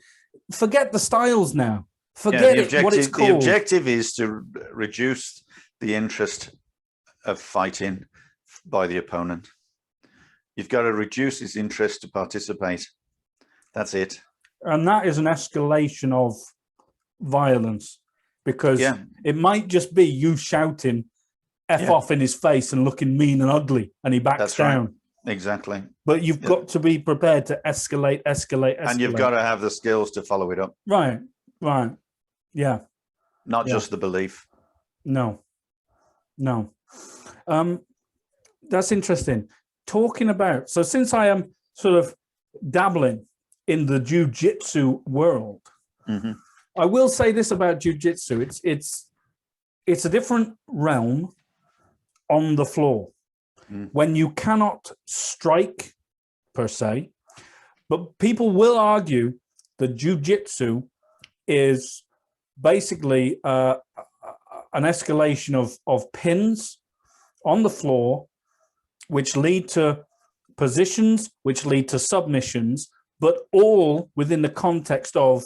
forget the styles now. Forget what it's called. The objective is to reduce the interest of fighting by the opponent. You've got to reduce his interest to participate. That's it. And that is an escalation of violence, because it might just be you shouting F off in his face and looking mean and ugly, and he backs down. Right. Exactly. But you've got to be prepared to escalate. And you've got to have the skills to follow it up. Right. Yeah. Not just the belief. No. That's interesting. Talking about, so since I am sort of dabbling in the Jiu Jitsu world, I will say this about Jiu Jitsu. It's a different realm on the floor when you cannot strike per se, but people will argue that Jiu Jitsu is basically an escalation of pins on the floor, which lead to positions, which lead to submissions, but all within the context of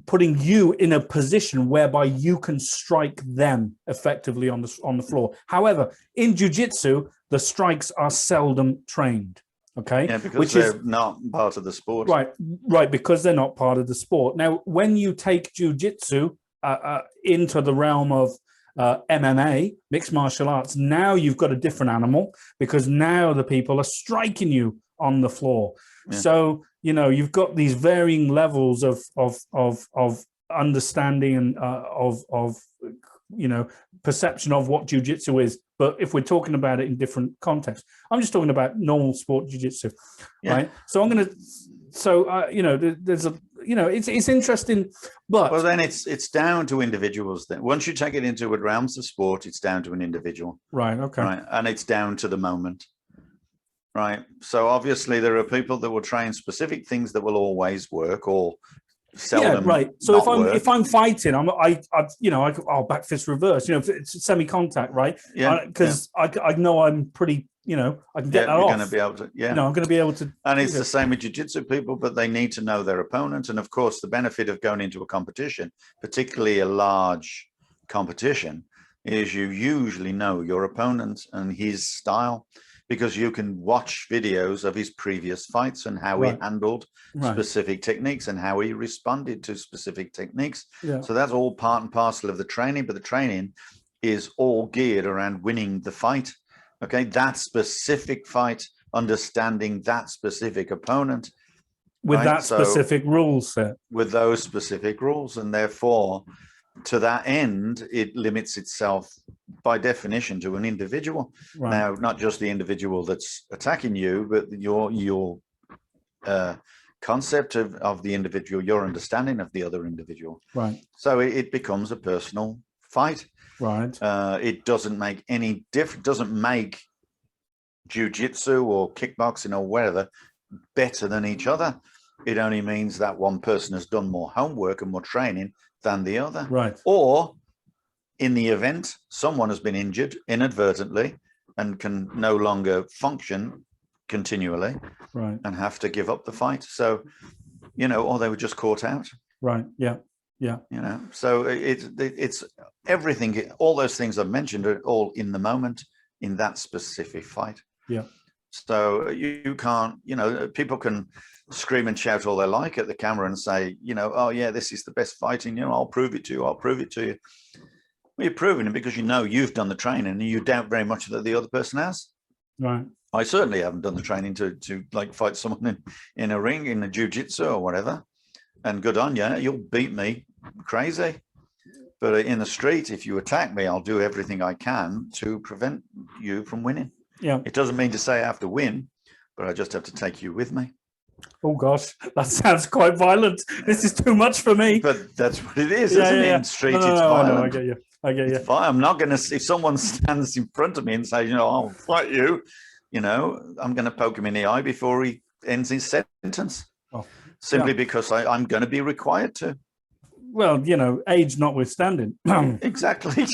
putting you in a position whereby you can strike them effectively on the floor. However, in jiu-jitsu, the strikes are seldom trained. Okay, yeah, because they're not part of the sport. Right, because they're not part of the sport. Now, when you take jiu-jitsu into the realm of MMA, mixed martial arts, now you've got a different animal, because now the people are striking you on the floor. Yeah. So, you've got these varying levels of understanding and of perception of what jiu-jitsu is. But if we're talking about it in different contexts, I'm just talking about normal sport jiu-jitsu, right? So there's a, it's interesting, but well, then it's down to individuals. Then once you take it into realms of sport, it's down to an individual, right? Okay, right, and it's down to the moment, right? So obviously there are people that will train specific things that will always work, or seldom. Yeah, right. So work. if I'm fighting, I'll back fist reverse. It's semi-contact, right? Yeah, because I know I'm pretty. I can get that off. You're going to be able to. Yeah, I'm going to be able to. And it's the same with jiu-jitsu people, but they need to know their opponent. And of course, the benefit of going into a competition, particularly a large competition, is you usually know your opponent and his style, because you can watch videos of his previous fights and how he handled specific techniques and how he responded to specific techniques. Yeah. So that's all part and parcel of the training, but the training is all geared around winning the fight. Okay, that specific fight, understanding that specific opponent. With that specific rule set. With those specific rules. And therefore, to that end, it limits itself by definition to an individual. Right. Now, not just the individual that's attacking you, but your concept of the individual, your understanding of the other individual. Right. So it becomes a personal fight. Right. It doesn't make any difference, doesn't make jiu-jitsu or kickboxing or whatever better than each other. It only means that one person has done more homework and more training than the other. Right. Or in the event, someone has been injured inadvertently and can no longer function continually, right, and have to give up the fight. So, or they were just caught out. Right. Yeah. Yeah. So it's everything. All those things I've mentioned are all in the moment in that specific fight. Yeah. So you can't, people can scream and shout all they like at the camera and say, oh yeah, this is the best fighting. I'll prove it to you. I'll prove it to you. Well, you're proving it because you've done the training and you doubt very much that the other person has. Right. I certainly haven't done the training to like fight someone in a ring, in a jiu-jitsu or whatever. And good on you, you'll beat me crazy. But in the street, if you attack me, I'll do everything I can to prevent you from winning. Yeah. It doesn't mean to say I have to win, but I just have to take you with me. Oh gosh, that sounds quite violent. This is too much for me. But that's what it is, isn't it? In the street, it's violent. No, I get you. It's fine. I'm not going to, if someone stands in front of me and says, I'll fight you, I'm going to poke him in the eye before he ends his sentence. Oh. Simply because I'm going to be required to. Well, age notwithstanding. Exactly.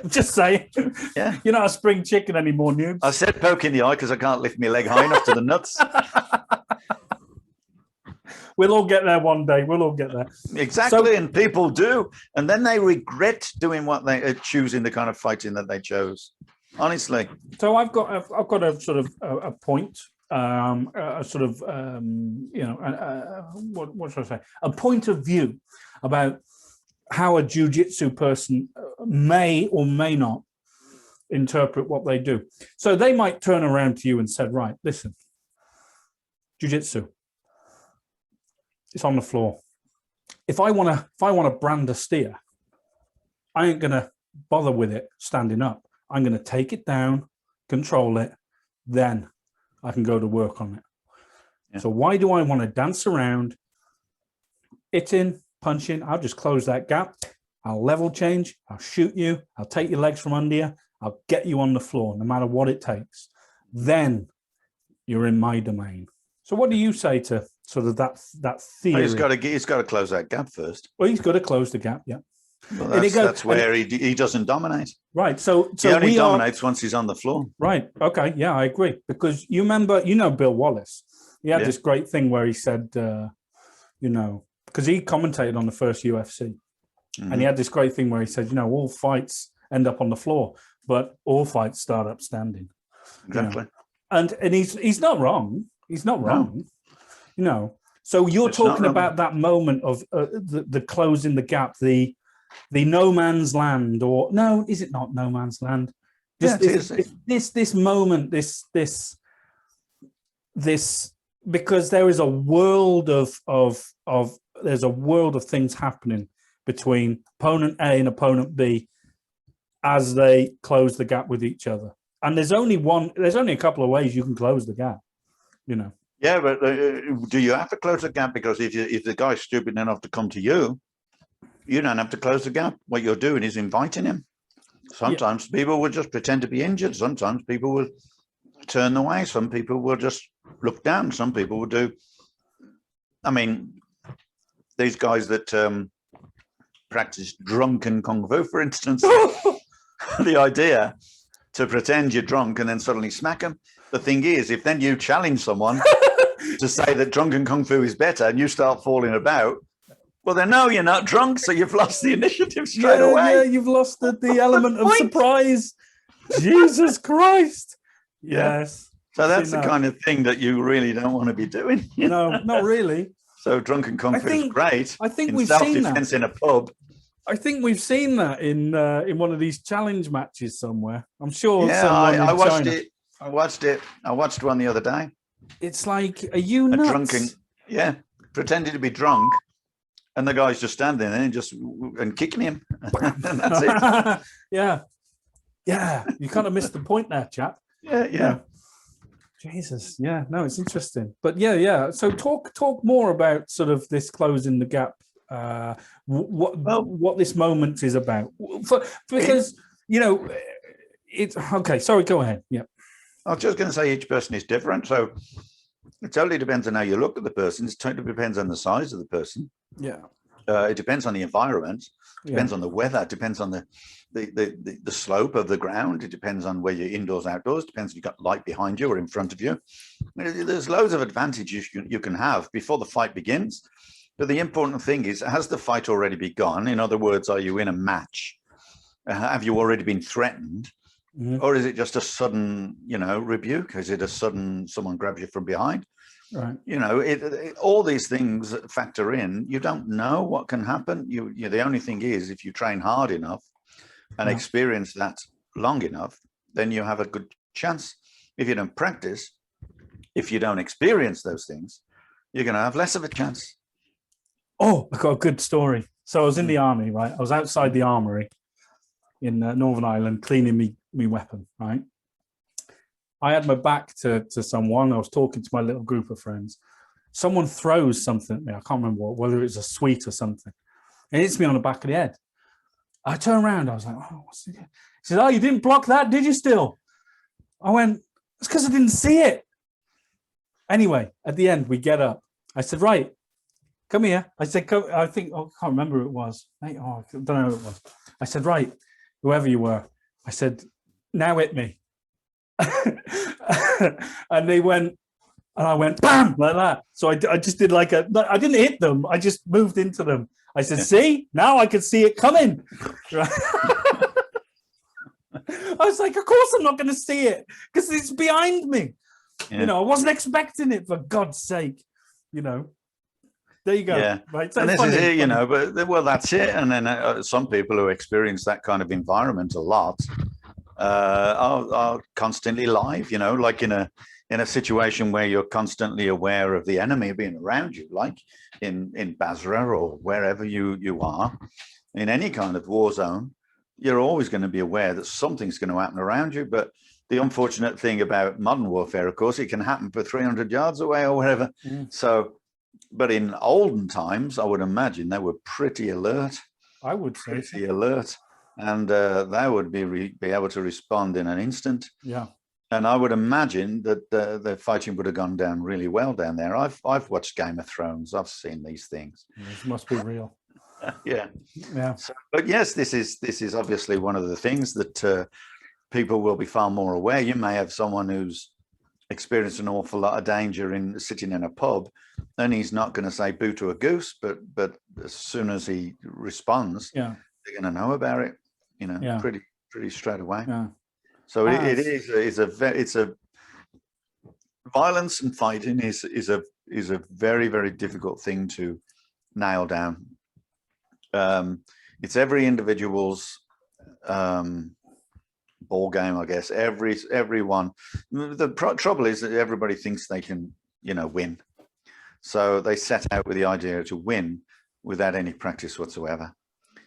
I'm just saying. Yeah. You're not a spring chicken anymore, Noobs. I said poke in the eye because I can't lift my leg high enough to the nuts. We'll all get there one day. We'll all get there. Exactly, and people do, and then they regret doing what they choosing the kind of fighting that they chose. Honestly. So I've got a sort of a point, a sort of what should I say? A point of view about how a jiu-jitsu person may or may not interpret what they do. So they might turn around to you and said, right, listen, jiu-jitsu, it's on the floor. If I want to brand a steer, I ain't gonna bother with it standing up. I'm gonna take it down, control it, then I can go to work on it. Yeah. So why do I want to dance around, hitting, punching? I'll just close that gap. I'll level change. I'll shoot you. I'll take your legs from under you. I'll get you on the floor, no matter what it takes. Then you're in my domain. So what do you say to sort of that theory? Well, he's got to close that gap first. Well, he's got to close the gap, yeah. Well, that's where he doesn't dominate. Right. So he only dominates once he's on the floor. Right. Okay. Yeah, I agree. Because you remember, Bill Wallace. He had this great thing where he said, because he commentated on the first UFC. Mm-hmm. And he had this great thing where he said, all fights end up on the floor, but all fights start up standing. Exactly. And he's not wrong. He's not wrong. No. So you're talking about that moment of the closing the gap, the no man's land, or no, is it not no man's land? This moment, this because there is a world of things happening between opponent A and opponent B as they close the gap with each other. And there's only a couple of ways you can close the gap, Yeah, but do you have to close the gap? Because if the guy's stupid enough to come to you, you don't have to close the gap. What you're doing is inviting him. Sometimes people will just pretend to be injured. Sometimes people will turn away. Some people will just look down. Some people will do. I mean, these guys that practice drunken kung fu, for instance, the idea to pretend you're drunk and then suddenly smack them. The thing is, if then you challenge someone to say that drunken kung fu is better and you start falling about, well, then no, you're not drunk, so you've lost the initiative straight away. Yeah, you've lost the element of surprise. Jesus Christ. Yes. So that's the kind of thing that you really don't want to be doing. No, not really. So drunken kung fu is great. I think we've seen that in a pub. I think we've seen that in one of these challenge matches somewhere. I'm sure. Yeah, I watched it. I watched one the other day. It's like, are you nuts? Pretending to be drunk, and the guy's just standing there and kicking him, and that's it. Yeah. You kind of missed the point there, chap. Yeah. Jesus. Yeah. No, it's interesting, but yeah. So talk more about sort of this closing the gap. What this moment is about, because it's okay. Sorry, go ahead. Yeah. I was just going to say each person is different, so it totally depends on how you look at the person. It totally depends on the size of the person. Yeah. It depends on the environment. It depends on the weather. It depends on the slope of the ground. It depends on where you're indoors, outdoors. It depends if you've got light behind you or in front of you. There's loads of advantages you can have before the fight begins. But the important thing is, has the fight already begun? In other words, are you in a match? Have you already been threatened? Mm-hmm. Or is it just a sudden, rebuke? Is it a sudden someone grabs you from behind? Right. All these things factor in. You don't know what can happen. The only thing is, if you train hard enough and experience that long enough, then you have a good chance. If you don't practice, if you don't experience those things, you're going to have less of a chance. Oh, I got a good story. So I was in the army, right? I was outside the armory in Northern Ireland cleaning me weapon, right? I had my back to someone. I was talking to my little group of friends. Someone throws something at me. I can't remember whether it was a sweet or something. It hits me on the back of the head. I turn around. I was like, oh, what's it? He said, oh, you didn't block that, did you still? I went, it's because I didn't see it. Anyway, at the end, we get up. I said, right, come here. I said, I can't remember who it was. I don't know who it was. I said, right, whoever you were. I said, now hit me. And they went, And I went bam like that. So I just did like I didn't hit them. I just moved into them. I said, see, now I can see it coming. Right? I was like, of course I'm not going to see it because it's behind me. Yeah. You know, I wasn't expecting it, for God's sake. You know, there you go. Yeah. Right. So And this funny, is it, you funny. know, but well, that's it. And then some people who experience that kind of environment a lot are constantly live, you know, like in a situation where you're constantly aware of the enemy being around you, like in Basra or wherever you are, in any kind of war zone, you're always going to be aware that something's going to happen around you. But the unfortunate thing about modern warfare, of course, it can happen for 300 yards away or whatever. So, but in olden times, I would imagine they were pretty alert. I would say pretty alert, and they would be able to respond in an instant. Yeah. And I would imagine that the fighting would have gone down really well down there. I've watched Game of Thrones. I've seen these things. This must be real. Yeah. Yeah. So, but yes, this is obviously one of the things that people will be far more aware. You may have someone who's experienced an awful lot of danger in sitting in a pub, and he's not going to say boo to a goose, but as soon as he responds, yeah, they're going to know about it. You know, yeah. pretty straight away. Yeah. So it's a violence and fighting is a very, very difficult thing to nail down. It's every individual's ball game, I guess. Everyone. The trouble is that everybody thinks they can, you know, win. So they set out with the idea to win without any practice whatsoever,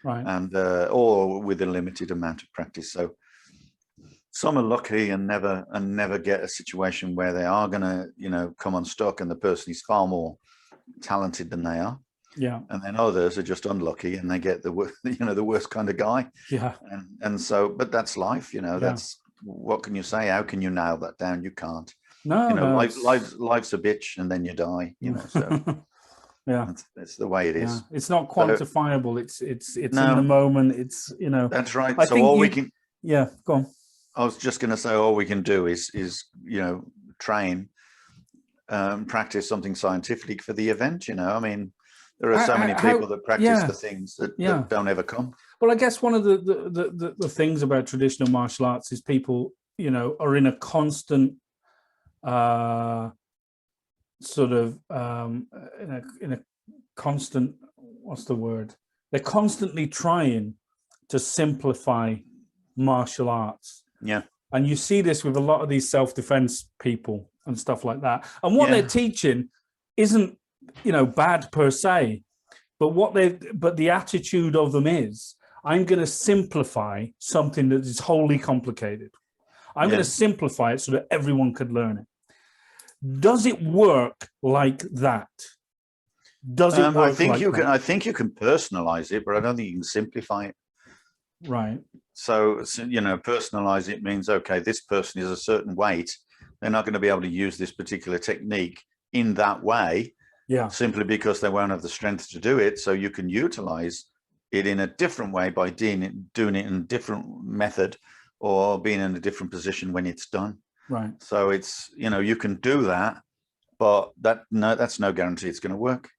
right? And or with a limited amount of practice. So some are lucky and never get a situation where they are going to, you know, come unstuck, and the person is far more talented than they are. Yeah. And then others are just unlucky and they get the worst kind of guy. Yeah. And so, but that's life, you know. Yeah. That's, what can you say? How can you nail that down? You can't. No, you know, no, life's a bitch, and then you die. You know, so yeah, that's the way it is. Yeah. It's not quantifiable. It's no, in the moment. It's, you know. That's right. I so think all we can. Yeah, go on. I was just going to say, all we can do is you know, train, practice something scientific for the event. You know, I mean, there are so many people that practice the things that don't ever come. Well, I guess one of the things about traditional martial arts is people, you know, are in a constant sort of in a constant, what's the word? They're constantly trying to simplify martial arts. Yeah. And you see this with a lot of these self-defense people and stuff like that. And what they're teaching isn't, you know, bad per se, but the attitude of them is, I'm going to simplify something that is wholly complicated. I'm going to simplify it so that everyone could learn it. Does it work like that? Does it work I think like you can. that? I think you can personalize it, but I don't think you can simplify it. Right. So you know, personalize it means, okay, this person is a certain weight. They're not going to be able to use this particular technique in that way. Yeah. Simply because they won't have the strength to do it. So you can utilize it in a different way by doing it in a different method, or being in a different position when it's done. Right. So it's, you know, you can do that, but that's no guarantee it's going to work.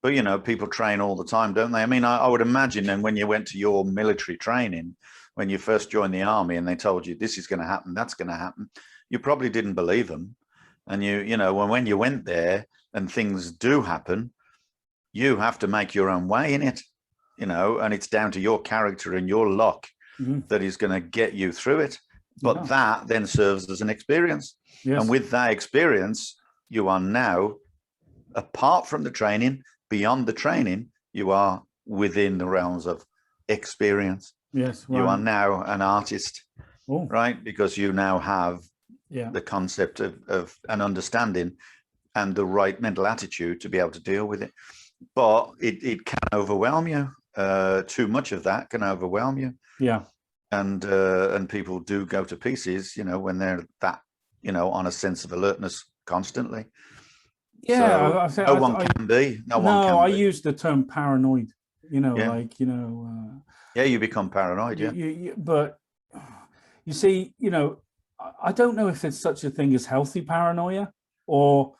But, you know, people train all the time, don't they? I mean, I would imagine, and when you went to your military training, when you first joined the army and they told you this is going to happen, that's going to happen, you probably didn't believe them. And you know, when you went there and things do happen, you have to make your own way in it, you know, and it's down to your character and your luck that is going to get you through it. But that then serves as an experience. Yes. And with that experience, you are now, apart from the training, beyond the training, you are within the realms of experience. Yes. Right. You are now an artist, right? Because you now have the concept of an understanding and the right mental attitude to be able to deal with it. But it can overwhelm you. Too much of that can overwhelm you. Yeah. And people do go to pieces, you know, when they're that, you know, on a sense of alertness constantly. Yeah, so no one can be. No, I use the term paranoid. You know, like, you know. You become paranoid. But you see, you know, I don't know if there's such a thing as healthy paranoia, or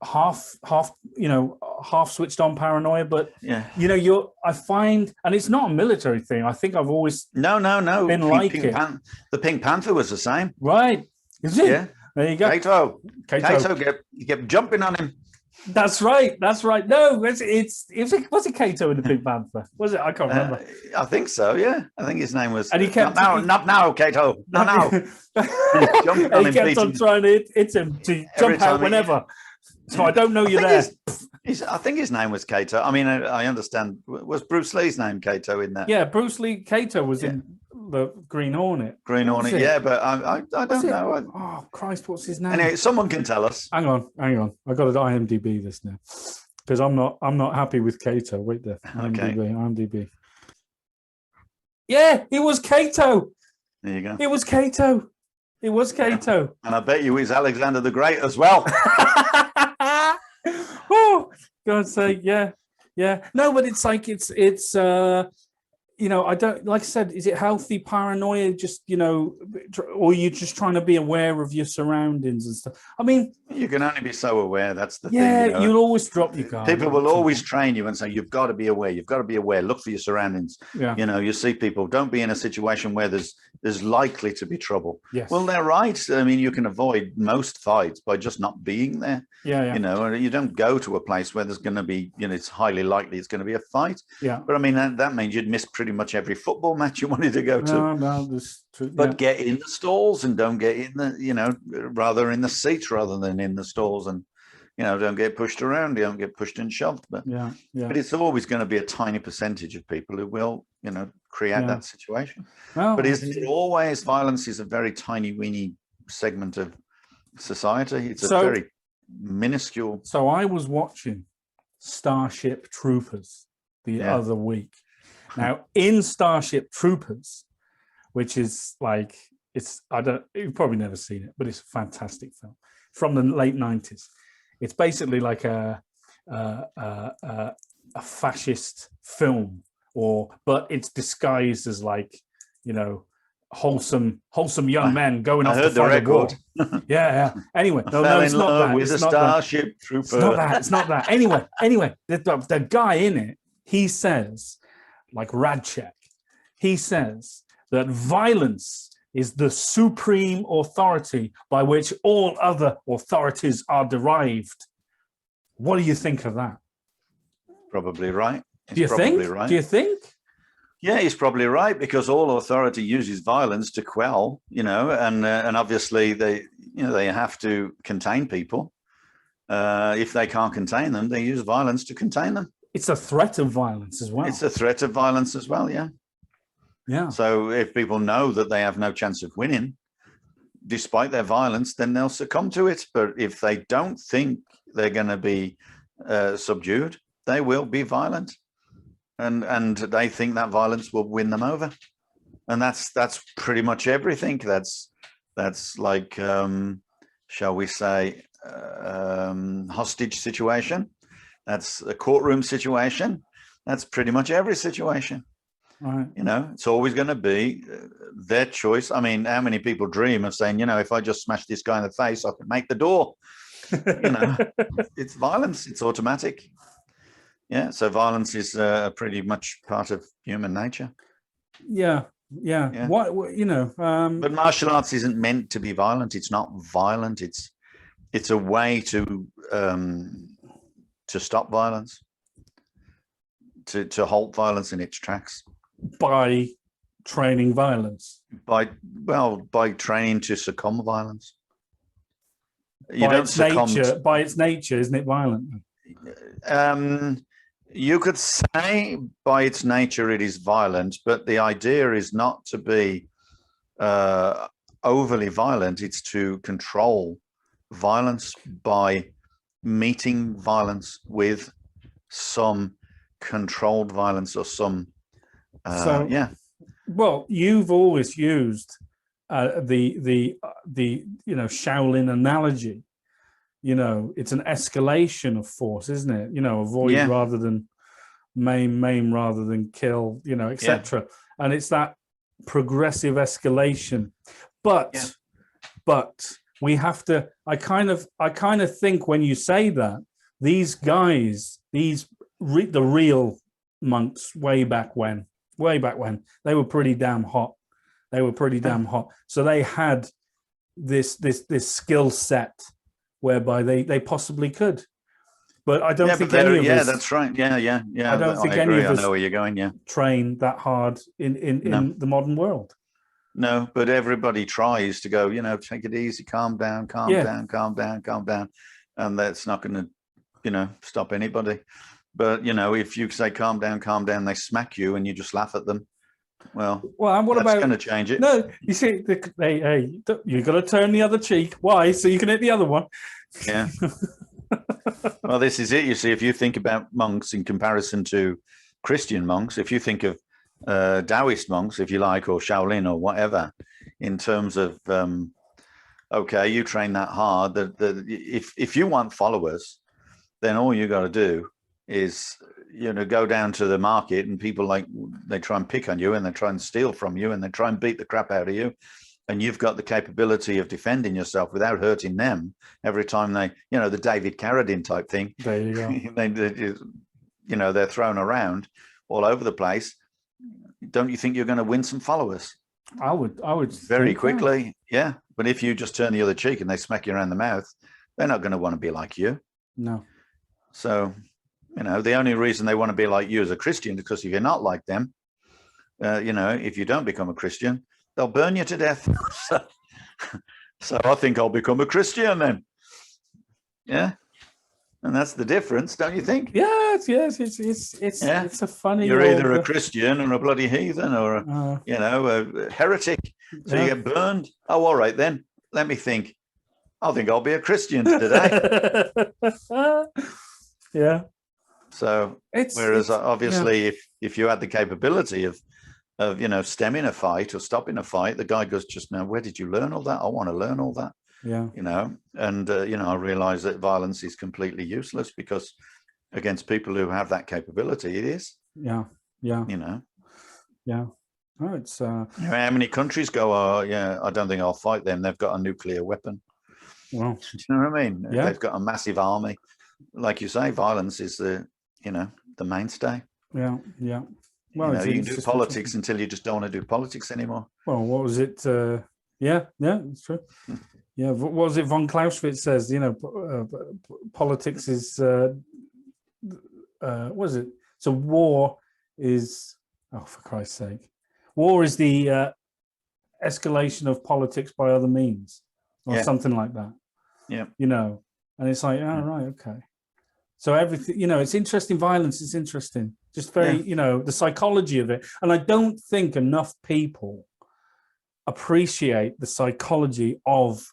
half, half switched on paranoia, but Yeah. I find, and it's not a military thing. I think I've always No. been like it. The Pink Panther was the same. Right. Is it? Yeah. There you go. Kato kept jumping on him. That's right. No, was it Kato in the Pink Panther? Was it? I can't remember. I think so. Yeah, I think his name was. And he kept not now, Kato. Not now. He kept on trying to hit him to jump out whenever. So I don't know you're there. I think his name was Kato. I mean, I understand. Was Bruce Lee's name Kato in that? Yeah, Bruce Lee Kato was in the Green Hornet. Green Hornet, yeah, but I don't know. Oh, Christ, what's his name? Anyway, someone can tell us. Hang on. I got to IMDb this now because I'm not happy with Kato. Wait there. IMDb. Yeah, it was Kato. There you go. It was Kato. And I bet you he's Alexander the Great as well. Oh, God's sake, yeah. No, but it's like it's I don't, like I said, is it healthy paranoia? Just or you're just trying to be aware of your surroundings and stuff. I mean, you can only be so aware. That's the thing. Yeah, you'll always drop your guard. People will always train you and say you've got to be aware. You've got to be aware. Look for your surroundings. Yeah. You see people. Don't be in a situation where there's likely to be trouble. Yes. Well, they're right. I mean, you can avoid most fights by just not being there. Yeah. You don't go to a place where there's going to be, it's highly likely it's going to be a fight. Yeah. But I mean, that means you'd miss pretty much every football match you wanted to go to. No, that's true. But get in the stalls and don't get in the, rather in the seats rather than in the stalls, and don't get pushed around. You don't get pushed and shoved. But but it's always going to be a tiny percentage of people who will, create that situation. Well, but isn't it always? Violence is a very tiny, weeny segment of society. It's a very minuscule. So I was watching Starship Troopers the other week. Now, in Starship Troopers, which is like, you've probably never seen it, but it's a fantastic film from the late 90s. It's basically like a fascist film, but it's disguised as like, wholesome young men going off to fight a war. Yeah. Anyway, no, it's not that. With a Starship Trooper. It's not that. Anyway, the guy in it, he says, like Radchek, he says that violence is the supreme authority by which all other authorities are derived. What do you think of that? Probably right. Do you think? Yeah, he's probably right, because all authority uses violence to quell, and obviously they have to contain people. If they can't contain them, they use violence to contain them. It's a threat of violence as well. It's a threat of violence as well, yeah. Yeah. So if people know that they have no chance of winning, despite their violence, then they'll succumb to it. But if they don't think they're going to be subdued, they will be violent. And they think that violence will win them over. And that's pretty much everything. That's like, shall we say, hostage situation. That's a courtroom situation. That's pretty much every situation. Right. It's always going to be their choice. I mean, how many people dream of saying, if I just smash this guy in the face, I could make the door. It's violence. It's automatic. Yeah. So violence is pretty much part of human nature. Yeah. What But martial arts isn't meant to be violent. It's not violent. It's a way to stop violence, to halt violence in its tracks. By training violence. By training to succumb violence. By its nature, isn't it violent? You could say by its nature it is violent, but the idea is not to be overly violent. It's to control violence by meeting violence with some controlled violence or some Well, you've always used the Shaolin analogy. It's an escalation of force, isn't it? Avoid rather than maim rather than kill, etc. And it's that progressive escalation. But we have to. I kind of think when you say that, these guys, the real monks, way back when, they were pretty damn hot. So they had this skill set whereby they possibly could. But I don't think any of us. That's right. Yeah. I don't think any agree. of us. I know where you're going. Yeah. Train that hard in the modern world. No, but everybody tries to go. Take it easy, calm down, calm down, and that's not going to, stop anybody. But if you say calm down, they smack you, and you just laugh at them. Well, and what that's about going to change it? No, you see, hey, you got to turn the other cheek. Why? So you can hit the other one. Yeah. Well, this is it. You see, if you think about monks in comparison to Christian monks, if you think of Taoist monks, if you like, or Shaolin or whatever, in terms of, okay, you train that hard. If you want followers, then all you got to do is, go down to the market, and people they try and pick on you, and they try and steal from you, and they try and beat the crap out of you. And you've got the capability of defending yourself without hurting them every time they, the David Carradine type thing. There you go. They're thrown around all over the place. Don't you think you're going to win some followers? I would very quickly. Yeah. But if you just turn the other cheek and they smack you around the mouth, they're not going to want to be like you. No. So, the only reason they want to be like you as a Christian is because if you're not like them, if you don't become a Christian, they'll burn you to death. So I think I'll become a Christian then. Yeah. And that's the difference, don't you think? Yes. It's a funny. You're either a Christian or a bloody heathen or a heretic. So you get burned. Oh, all right then. Let me think. I think I'll be a Christian today. Yeah. So whereas obviously if you had the capability of stemming a fight or stopping a fight, the guy goes, just now, where did you learn all that? I want to learn all that. Yeah. And I realize that violence is completely useless, because against people who have that capability, it is. Yeah. Yeah. Oh, it's how many countries go, I don't think I'll fight them. They've got a nuclear weapon. Well, do you know what I mean? Yeah. They've got a massive army. Like you say, violence is the mainstay. Yeah. Well, you do politics until you just don't want to do politics anymore. Well, what was it? Yeah, it's true. Yeah, what was it? Von Clausewitz says, politics is, what is it? So war is, for Christ's sake, war is the escalation of politics by other means, or something like that. Yeah. And it's like, right, okay. So everything, it's interesting. Violence is interesting. Just very, the psychology of it. And I don't think enough people appreciate the psychology of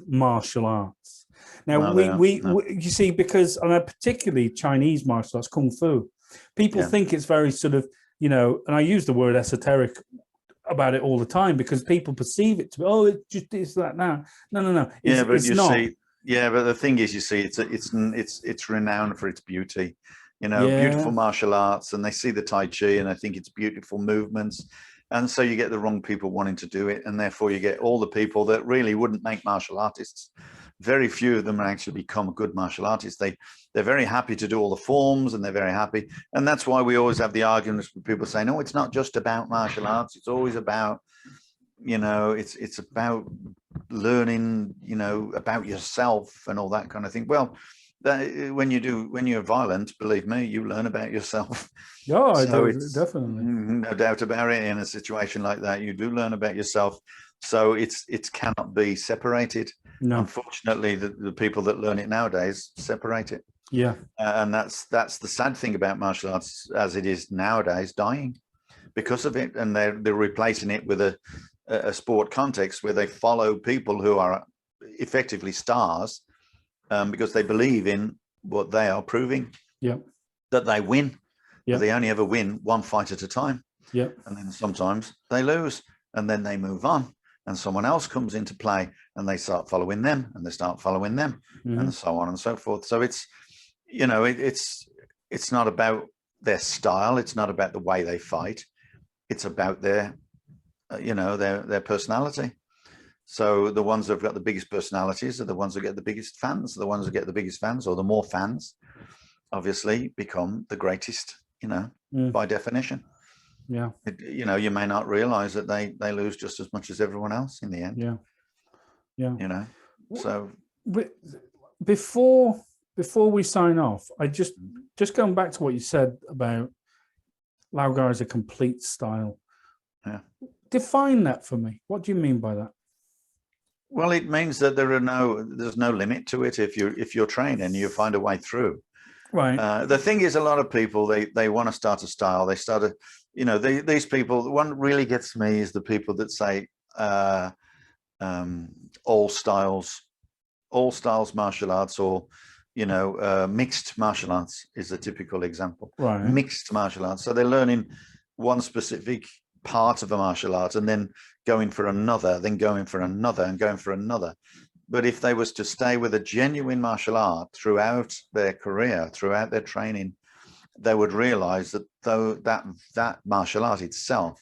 martial arts. Now, you see, because, and particularly Chinese martial arts, Kung Fu, people think it's very sort of, and I use the word esoteric about it all the time, because people perceive it to be, it's just this, that, now. No. It's not. But the thing is, you see, it's renowned for its beauty, beautiful martial arts, and they see the Tai Chi and I think it's beautiful movements. And so you get the wrong people wanting to do it. And therefore you get all the people that really wouldn't make martial artists. Very few of them actually become good martial artists. They're very happy to do all the forms, and they're very happy. And that's why we always have the arguments with people saying, no, it's not just about martial arts. It's always about, it's about learning, about yourself and all that kind of thing. Well, when you're violent, believe me, you learn about yourself. Yeah, I do, definitely. No doubt about it. In a situation like that, you do learn about yourself. So it cannot be separated. No. Unfortunately, the people that learn it nowadays separate it. Yeah. And that's the sad thing about martial arts as it is nowadays, dying because of it. And they're replacing it with a sport context where they follow people who are effectively stars, because they believe in what they are proving. Yeah. That they win. Yeah. They only ever win one fight at a time. Yeah. And then sometimes they lose, and then they move on, and someone else comes into play, and they start following them, and they start following them, and so on and so forth. So it's, it's not about their style. It's not about the way they fight. It's about their, their personality. So the ones that have got the biggest personalities are the ones that get the biggest fans. The ones that get the biggest fans, or the more fans, obviously become the greatest, by definition. Yeah. You may not realize that they lose just as much as everyone else in the end. Yeah. Yeah. So before we sign off, I just going back to what you said about Lau Gar as a complete style. Yeah. Define that for me. What do you mean by that? Well, it means that there's no limit to it. If you're trained and you find a way through. Right. The thing is, a lot of people, they want to start a style. They start these people, the one that really gets me is the people that say all styles martial arts, or mixed martial arts is a typical example. Right. Mixed martial arts. So they're learning one specific part of a martial art and then going for another, then going for another and going for another. But if they was to stay with a genuine martial art throughout their career, throughout their training, they would realize that though that martial art itself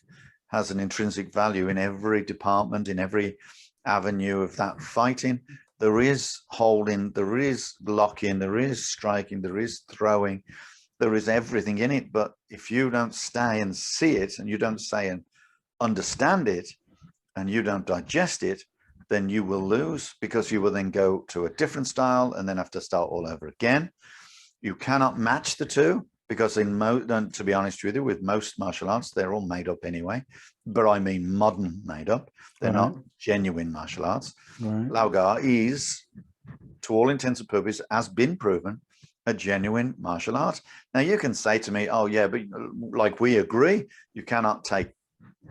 has an intrinsic value in every department, in every avenue of that fighting. There is holding, there is locking, there is striking, there is throwing, there is everything in it. But if you don't stay and see it, and you don't stay and understand it, and you don't digest it, then you will lose, because you will then go to a different style and then have to start all over again. You cannot match the two, because to be honest with you, with most martial arts, they're all made up anyway. But I mean modern made up. They're not genuine martial arts. Right. Lau Gar is, to all intents and purposes, has been proven a genuine martial art. Now you can say to me, oh yeah, but like we agree, you cannot take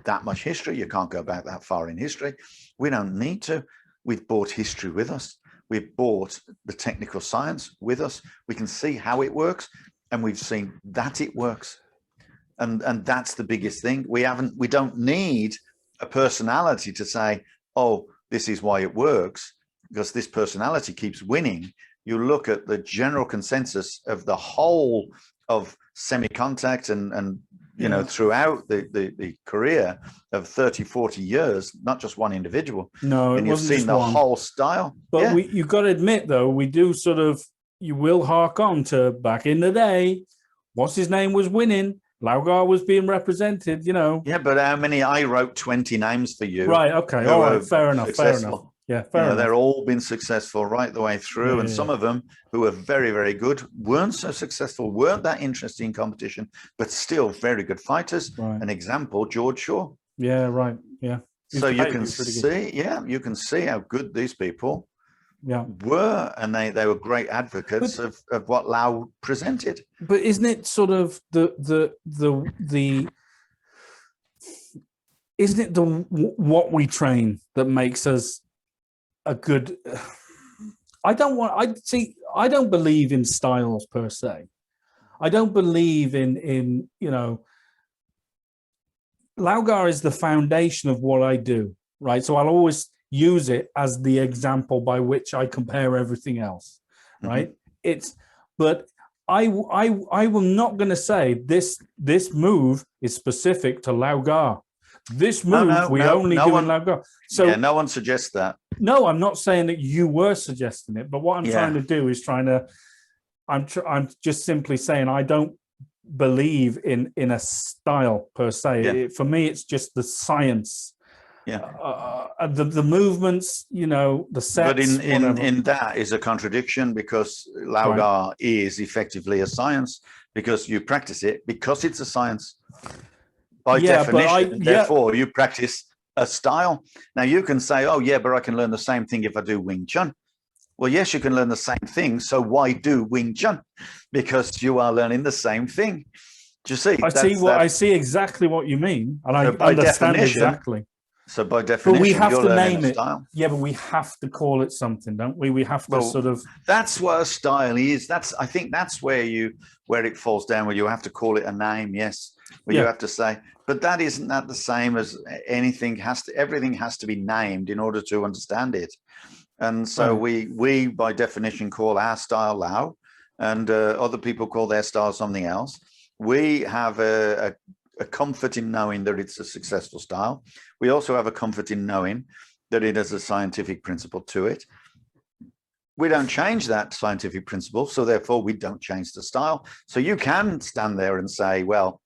that much history. You can't go back that far in history. We don't need to. We've brought history with us. We've brought the technical science with us. We can see how it works, and we've seen that it works. And that's the biggest thing. We don't need a personality to say, oh, this is why it works, because this personality keeps winning. You look at the general consensus of the whole of semi-contact and throughout the career of 30, 40 years, not just one individual. No, and you've seen the whole style. But you've got to admit, though, we do you will hark on to back in the day, what's his name was winning, Lau Gar was being represented, Yeah, but how many? I wrote 20 names for you. Right, okay, all right, fair enough. Yeah, fair enough. They're all been successful right the way through, and some of them who are very, very good weren't so successful, weren't that interesting in competition, but still very good fighters. Right. An example, George Shaw. Yeah, right. Yeah. So you can see how good these people were, and they were great advocates of what Lau presented. But isn't it sort of isn't it what we train that makes us a good? I don't believe in styles per se. I don't believe in Lau Gar is the foundation of what I do, right? So I'll always use it as the example by which I compare everything else, right? But I will not going to say this move is specific to Lau Gar. This move we only do in Lau Gar. So no one suggests that. No, I'm not saying that you were suggesting it, but what I'm trying to do is I'm just simply saying I don't believe in a style per se. For me, it's just the science. The movements, the sets. But in that is a contradiction, because Lau Gar is effectively a science, because you practice it because it's a science. By definition, therefore, you practice a style. Now you can say, oh yeah, but I can learn the same thing if I do Wing Chun. Well, yes, you can learn the same thing. So why do Wing Chun? Because you are learning the same thing. Do you see? I see exactly what you mean, and I understand exactly. So by definition, but we have you're to name it. Style. Yeah, but we have to call it something, don't we? We have to sort of. That's what a style is. I think that's where it falls down, where you have to call it a name. Yes, where you have to say. But that isn't the same as anything. Everything has to be named in order to understand it. And so we by definition call our style Lau, and other people call their style something else. We have a comfort in knowing that it's a successful style. We also have a comfort in knowing that it has a scientific principle to it. We don't change that scientific principle, so therefore we don't change the style. So you can stand there and say, well,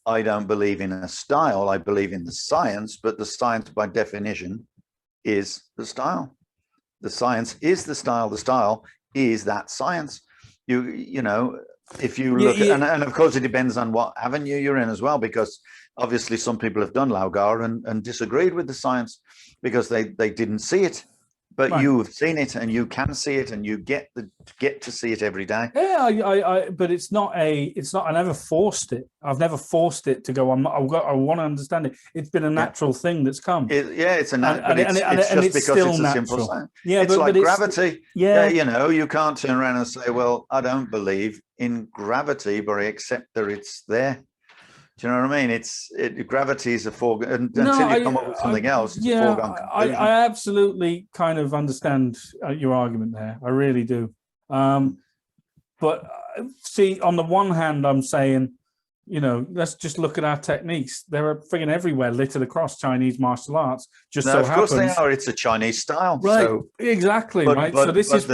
I don't believe in a style, I believe in the science, but the science by definition is the style. The science is the style is that science. You know, if you look at, and of course it depends on what avenue you're in as well, because obviously some people have done Laugar and disagreed with the science because they didn't see it. But you've seen it, and you can see it, and you get to see it every day. Yeah, but it's not. I never forced it. I've never forced it to go. I want to understand it. It's been a natural thing that's come. It's a natural. It's just because it's a simple science. Yeah, it's like gravity. Yeah, you know, you can't turn around and say, "Well, I don't believe in gravity, but I accept that it's there." Do you know what I mean? Gravity is a foregone until you come up with something else. It's a foregone conclusion. I absolutely kind of understand your argument there. I really do. But see, on the one hand, I'm saying, you know, let's just look at our techniques. They're frigging everywhere, littered across Chinese martial arts. Just so happens, of course they are. It's a Chinese style, right? So, exactly, right. So this is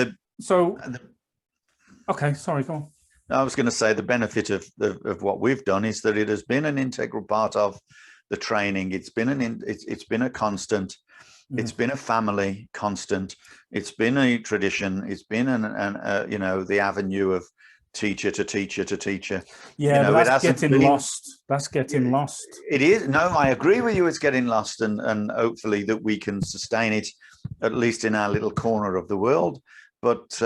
okay. Sorry, go on. I was going to say the benefit of what we've done is that it has been an integral part of the training. It's been it's been a constant. It's been a family constant. It's been a tradition. It's been you know, the avenue of teacher to teacher to teacher. Yeah, you know, but that's getting lost. That's getting lost. It is. No, I agree with you. It's getting lost, and hopefully that we can sustain it, at least in our little corner of the world. But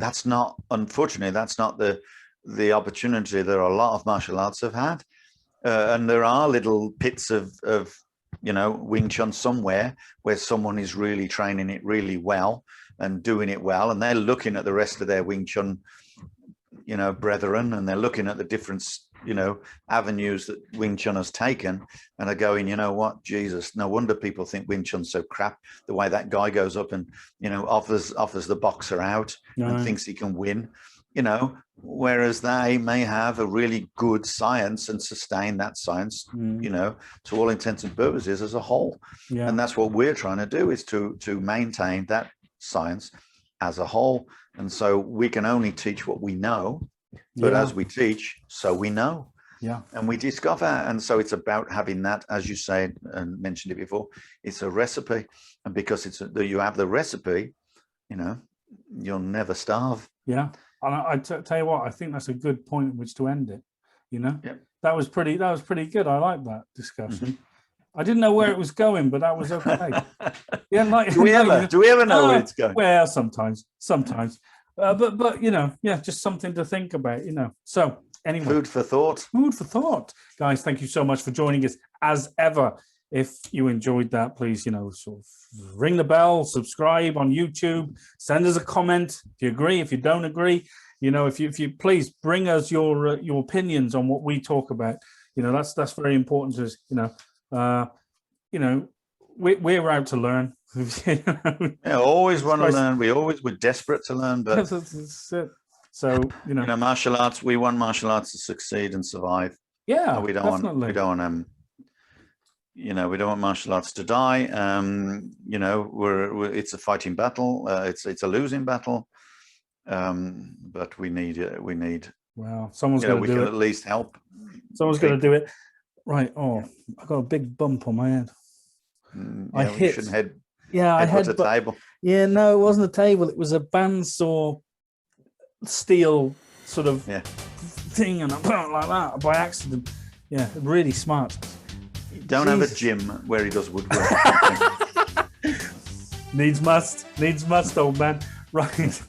that's not, unfortunately, that's not the opportunity that a lot of martial arts have had. And there are little pits of, you know, Wing Chun somewhere where someone is really training it really well and doing it well. And they're looking at the rest of their Wing Chun, you know, brethren, and they're looking at the different, you know, avenues that Wing Chun has taken, and are going, you know what, Jesus, no wonder people think Wing Chun's so crap, the way that guy goes up and, you know, offers the boxer out and thinks he can win, you know, whereas they may have a really good science and sustain that science, you know, to all intents and purposes as a whole. And that's what we're trying to do, is to maintain that science as a whole. And so we can only teach what we know, but as we teach, so we know. And we discover. And so it's about having that, as you said and mentioned it before, it's a recipe. And because you have the recipe, you know, you'll never starve. Yeah. And I tell you what, I think that's a good point at which to end it. You know, that was pretty good. I like that discussion. I didn't know where it was going, but that was okay. Do we ever know where it's going? Well, sometimes. But you know, just something to think about, you know. So anyway, food for thought, guys. Thank you so much for joining us as ever. If you enjoyed that, please, you know, sort of ring the bell, subscribe on YouTube, send us a comment if you agree, if you don't agree. You know, if you please bring us your opinions on what we talk about. You know, that's very important to us. You know, we're out to learn. Always want to learn. We're desperate to learn, but that's it. So you know, martial arts. We want martial arts to succeed and survive. Yeah, we don't want you know, we don't want martial arts to die. You know, it's a fighting battle. It's a losing battle. But we need. Well, someone's going to do it. We can at least help. Someone's going to do it. Right. Oh, I got a big bump on my head. I hit. I hit a table. Yeah, no, it wasn't a table. It was a bandsaw steel sort of thing, and I put it like that by accident. Yeah, really smart. Don't have a gym where he does woodwork. Needs must, old man. Right.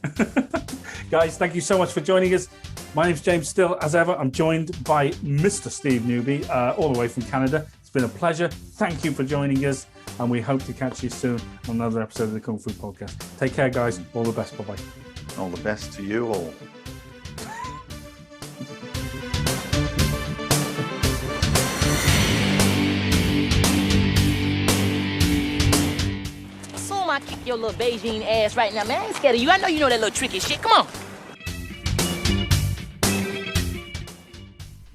Guys, thank you so much for joining us. My name's James Still. As ever, I'm joined by Mr. Steve Newby, all the way from Canada. It's been a pleasure. Thank you for joining us, and we hope to catch you soon on another episode of the Kung Fu Podcast. Take care, guys. All the best. Bye-bye. All the best to you all. I kick your little Beijing ass right now, man. I ain't scared of you. I know you know that little tricky shit. Come on.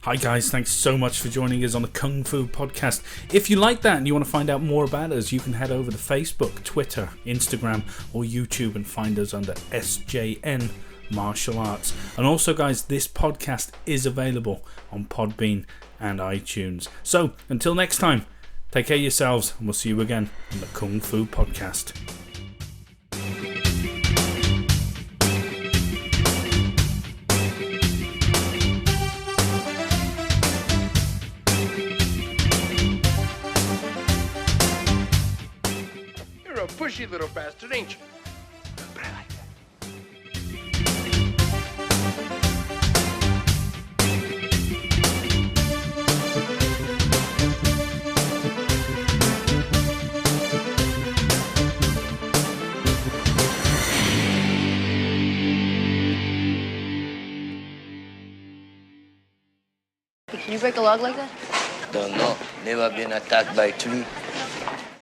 Hi guys, thanks so much for joining us on the Kung Fu Podcast. If you like that and you want to find out more about us, you can head over to Facebook, Twitter, Instagram or YouTube and find us under SJN Martial Arts. And also guys, this podcast is available on Podbean and iTunes. So until next time, take care of yourselves and we'll see you again on the Kung Fu Podcast. You're a pushy little bastard, ain't you? Can you break a log like that? Don't know. Never been attacked by tree.